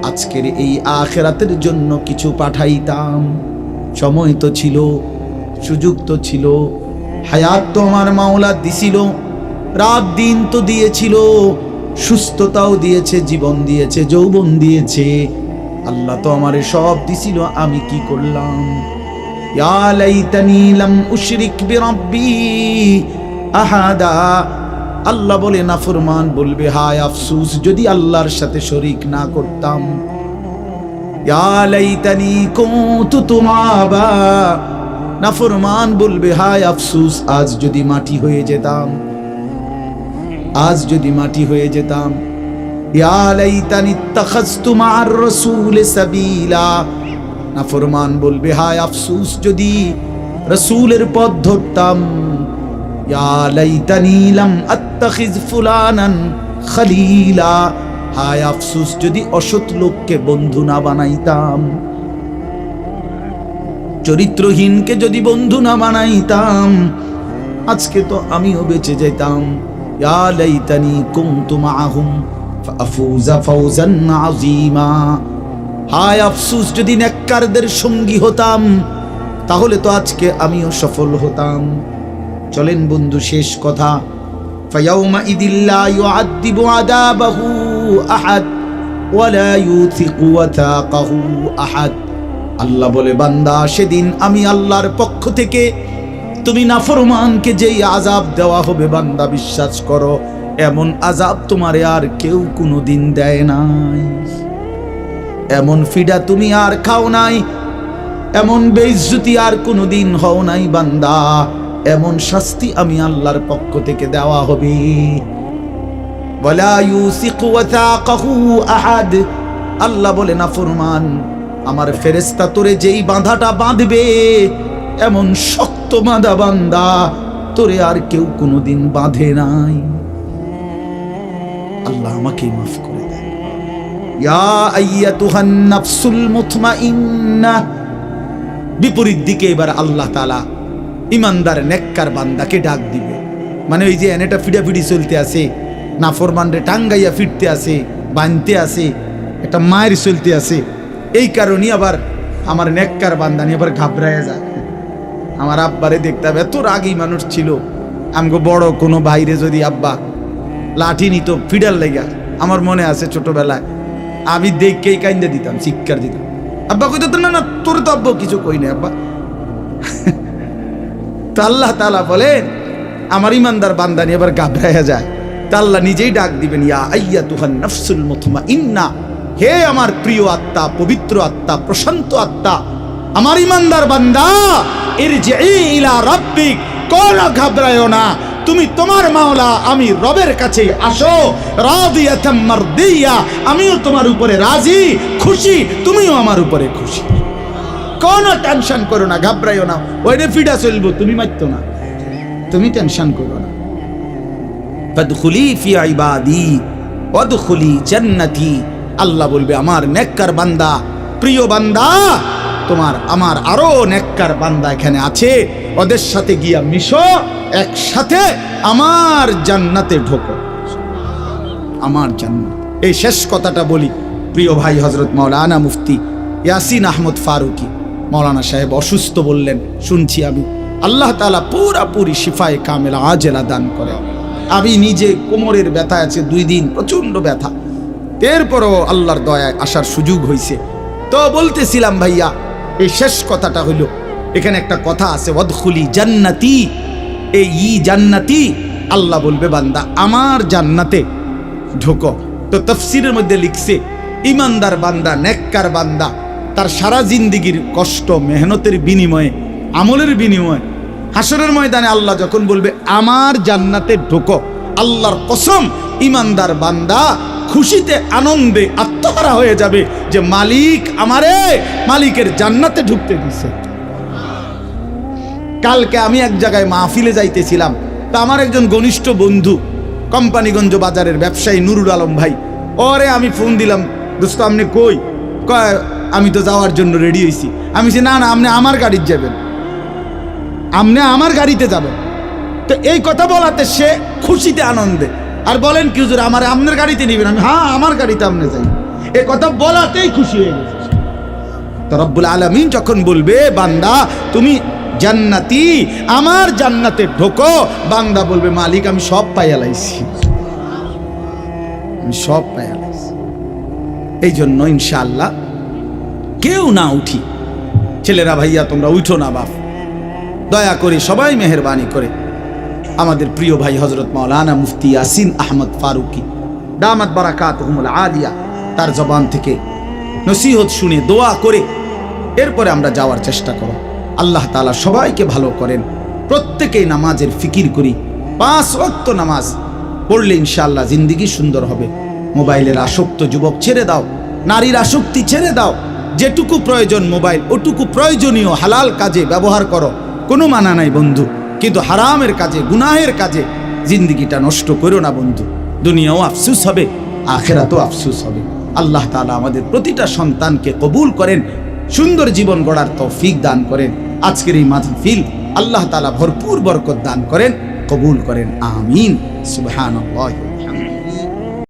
আজকের এই আখিরাতের জন্য কিছু পাঠাইতাম। সময় তো ছিল, সুযোগ তো ছিল, হায়াত তো আমার মাওলা দিছিল, রাত দিন তো দিয়েছিল, সুস্থতাও দিয়েছে, জীবন দিয়েছে, যৌবন দিয়েছে, আল্লাহ তো আমারে সব দিছিল, আমি কি করলাম? ইয়া লাইতানি লাম উশরিক বিরাব্বি আহাদা, আল্লাহ বলে, নাফরমান বলবে, হায় আফসোস, যদি আল্লাহর সাথে শরীক না করতাম। ইয়া লাইতানি কুনতু তুরাবা, নাফরমান বলবে, হায় আফসোস, আজ যদি মাটি হয়ে যেতাম, আজ যদি মাটি হয়ে যেতাম। ইয়া লাইতানি ইত্তাখাযতু মা'আর রাসূল সাবিলা, নাফরমান বলবে, হায় আফসোস, যদি রাসূলের পথ ধরতাম। ইয়া লাইতানি লাম আত্তাখিয ফুলানান খলীলা, হায় আফসোস, যদি অসৎ লোককে বন্ধু না বানাইতাম, চরিত্রহীনকে যদি বন্ধু না বানাইতাম, আজকে তো আমিও বেঁচে যেতাম। ইয়া লাইতানি কুনতু মা'আহুম ফাআফুযা ফাওজান আযীমা, হায় আফসোস, যদি নেককারদের সঙ্গী হতাম, তাহলে তো আজকে আমিও সফল হতাম। চলেন বন্ধু, শেষ কথা, ফায়াউমাইদিল লা ইউআযযিবু আযাবাহু আহাদ ওয়া লা ইউথিকু ওয়াথাকাহু আহাদ। আল্লাহ বলে, বান্দা, সেদিন আমি আল্লাহর পক্ষ থেকে তুমি নাফরমানকে যেই আযাব দেওয়া হবে, বান্দা বিশ্বাস করো, এমন আযাব তোমারে আর কেউ কোনোদিন দেয় নাই, এমন ফিডা তুমি আর খাও নাই, এমন বেইজ্জতি আর কোনোদিন হও নাই বান্দা, এমন শাস্তি আমি আল্লাহর পক্ষ থেকে দেওয়া হবে। ওয়ালা ইউসিকু ওয়াথাকাহু আহাদ, আল্লাহ বলে, নাফরমান, আমার ফেরেশতা তোরে যেই বাঁধাটা বাঁধবে, এমন শক্ত বাঁধা বান্দা তোরে আর কেউ কোনোদিন বাঁধে নাই। আল্লাহ আমাকে মাফ করে দেন। ইয়া আইয়াতুহান নাফসুল মুতমাইন্নাহ, বিপরীত দিকে এবার আল্লাহ তাআলা ইমানদার নেককার বান্দাকে ডাক দিবে। মানে ওই যে এনেটা ফিডাফিডি চলতে আছে, নাফরমানরে টাঙ্গাইয়া ফিরতে আছে, বাঁধতে আছে, একটা মায়ের চলতে আছে, এই কারণে আবার আমার নেককার বান্দা নিয়ে আবার ঘাবড়াইয়া যায়। আমার আব্বারে দেখতাম, এত রাগী মানুষ ছিল, আমগো বড় কোনো বাইরে যদি আব্বা লাঠি নিত ফিডার লেগা, আমার মনে আছে ছোটবেলায় আমি দেখকেই কাইন্দে দিতাম, চিৎকার দিতাম। আব্বা কইতো, না না, তোর তো আব্বা কিছু কই না আব্বা। তা আল্লাহ তাআলা বলেন, আমার ইমানদার বান্দা নিয়ে আবার ঘাবড়াইয়া যায়, তা আল্লাহ নিজেই ডাক দিবেন, ইয়া আইয়াতুহান নাফসুল মুতমাইন্না, হে আমার প্রিয় আত্মা, পবিত্র আত্মা, প্রশান্ত আত্মা, আমার ইমানদার বান্দা, ইরজিই ইলা রাব্বিক, কোনো ঘাবড়ায়ো না, তুমি তোমার মাওলা আমি রবের কাছে আসো, রাদিয়াতাম মারদিয়া, আমিও তোমার উপরে রাজি, খুশি, তুমিও আমার উপরে খুশি। কোনো টেনশন করো না, ঘাবড়াইও না, ওইরে ফিডা চলবো, তুমি মারতো না, তুমি টেনশন করো না। ফাদখুলি ফি ইবাদি ওয়াদখুলি জান্নাতি, আল্লাহ বলবে, আমার নেককার বান্দা, প্রিয় বান্দা, তোমার আমার আরো নেককার বান্দা এখানে আছে, ওদের সাথে গিয়া মিশো, একসাথে আমার জান্নাতে ঢোকো, আমার জান্নাত। এই শেষ কথাটা বলি, প্রিয় ভাই হযরত মাওলানা মুফতি ইয়াসিন আহমদ ফারুকি মাওলানা সাহেব অসুস্থ বললেন, শুনছি আমি, আল্লাহ তাআলা পুরাপুরি শিফায়ে কামেলা আজেলা দান করে। আমি নিজে কোমরের ব্যথা আছে 2 দিন, প্রচন্ড ব্যথা, এরপরও আল্লাহর দয়ায় আসার সুযোগ হয়েছে। তো বলতেছিলাম ভাইয়া, এই শেষ কথাটা হইল, এখানে একটা কথা আছে, ওয়াদখুলি জান্নাতি, এই জান্নাতি, আল্লাহ বলবে বান্দা আমার জান্নাতে ঢোকো। তো তাফসীরের মধ্যে লিখছে ইমানদার বান্দা, নেককার বান্দা তার সারা জিন্দিগির কষ্ট মেহনতের বিনিময়ে, আমলের বিনিময়ে হাসরের ময়দানে আল্লাহ যখন বলবে আমার জান্নাতে ঢোকো, আল্লাহর কসম ইমানদার বান্দা খুশিতে আনন্দে আত্মহারা হয়ে যাবে যে মালিক আমারে মালিকের জান্নাতে ঢুকতে দিছে। কালকে আমি এক জায়গায় মাহফিলে যাইতেছিলাম, তা আমার একজন ঘনিষ্ঠ বন্ধু কোম্পানিগঞ্জ বাজারের ব্যবসায়ী নুরুল আলম ভাই, ওরে আমি ফোন দিলাম, দোস্ত আপনি কই? কয় আমি তো যাওয়ার জন্য রেডি হয়েছি। আমি বলছি না না, আপনি আমার গাড়িতে যাবেন, আপনি আমার গাড়িতে যাবেন। তো এই কথা বলাতে সে খুশিতে আনন্দে, আর বলেন কি হুজুর আমার আপনার গাড়িতে নিবেন? আমি হ্যাঁ আমার গাড়িতে আপনি যাই। এই কথা বলাতেই খুশি হয়ে গেছে। তো রব্বুল আলামিন যখন বলবে বান্দা তুমি জান্নাতি, আমার জান্নাতে ঢোকো, বান্দা বলবে মালিক আমি সব পাইয়া লাইছি, আমি সব পাইয়া লাইছি। এই জন্য ইনশাআল্লাহ কেউ না উঠি, ছেলেরা ভাইয়া তোমরা উঠো না বাপ, দয়া করে সবাই মেহেরবানি করে আমাদের প্রিয় ভাই হযরত মাওলানা মুফতি ইয়াসিন আহমদ ফারুকি দামাত বারাকাতুহুমুল আলিয়া তার জবান থেকে নসিহত শুনে দোয়া করে এরপরে আমরা যাওয়ার চেষ্টা করব। আল্লাহ তাআলা সবাইকে ভালো করেন। প্রত্যেকেই নামাজের ফিকির করি, 5 ওয়াক্ত নামাজ পড়লে ইনশাআল্লাহ জিন্দেগি সুন্দর হবে। মোবাইলের আসক্ত যুবক ছেড়ে দাও, নারীর আসক্তি ছেড়ে দাও। যেটুকু প্রয়োজন মোবাইল ওটুকু প্রয়োজনীয় হালাল কাজে ব্যবহার করো, কোনো মানা নাই বন্ধু, কিন্তু হারামের কাজে গুনাহের কাজে জিন্দেগিটা নষ্ট করো না বন্ধু। দুনিয়াও আফসোস হবে, আখিরাতেও আফসোস হবে। আল্লাহ তাআলা আমাদের প্রতিটা সন্তানকে কবুল করেন, সুন্দর জীবন গড়ার তৌফিক দান করেন। আজকের এই মাহফিল আল্লাহ তাআলা ভরপুর বরকত দান করেন, কবুল করেন, আমিন। সুবহানাল্লাহ।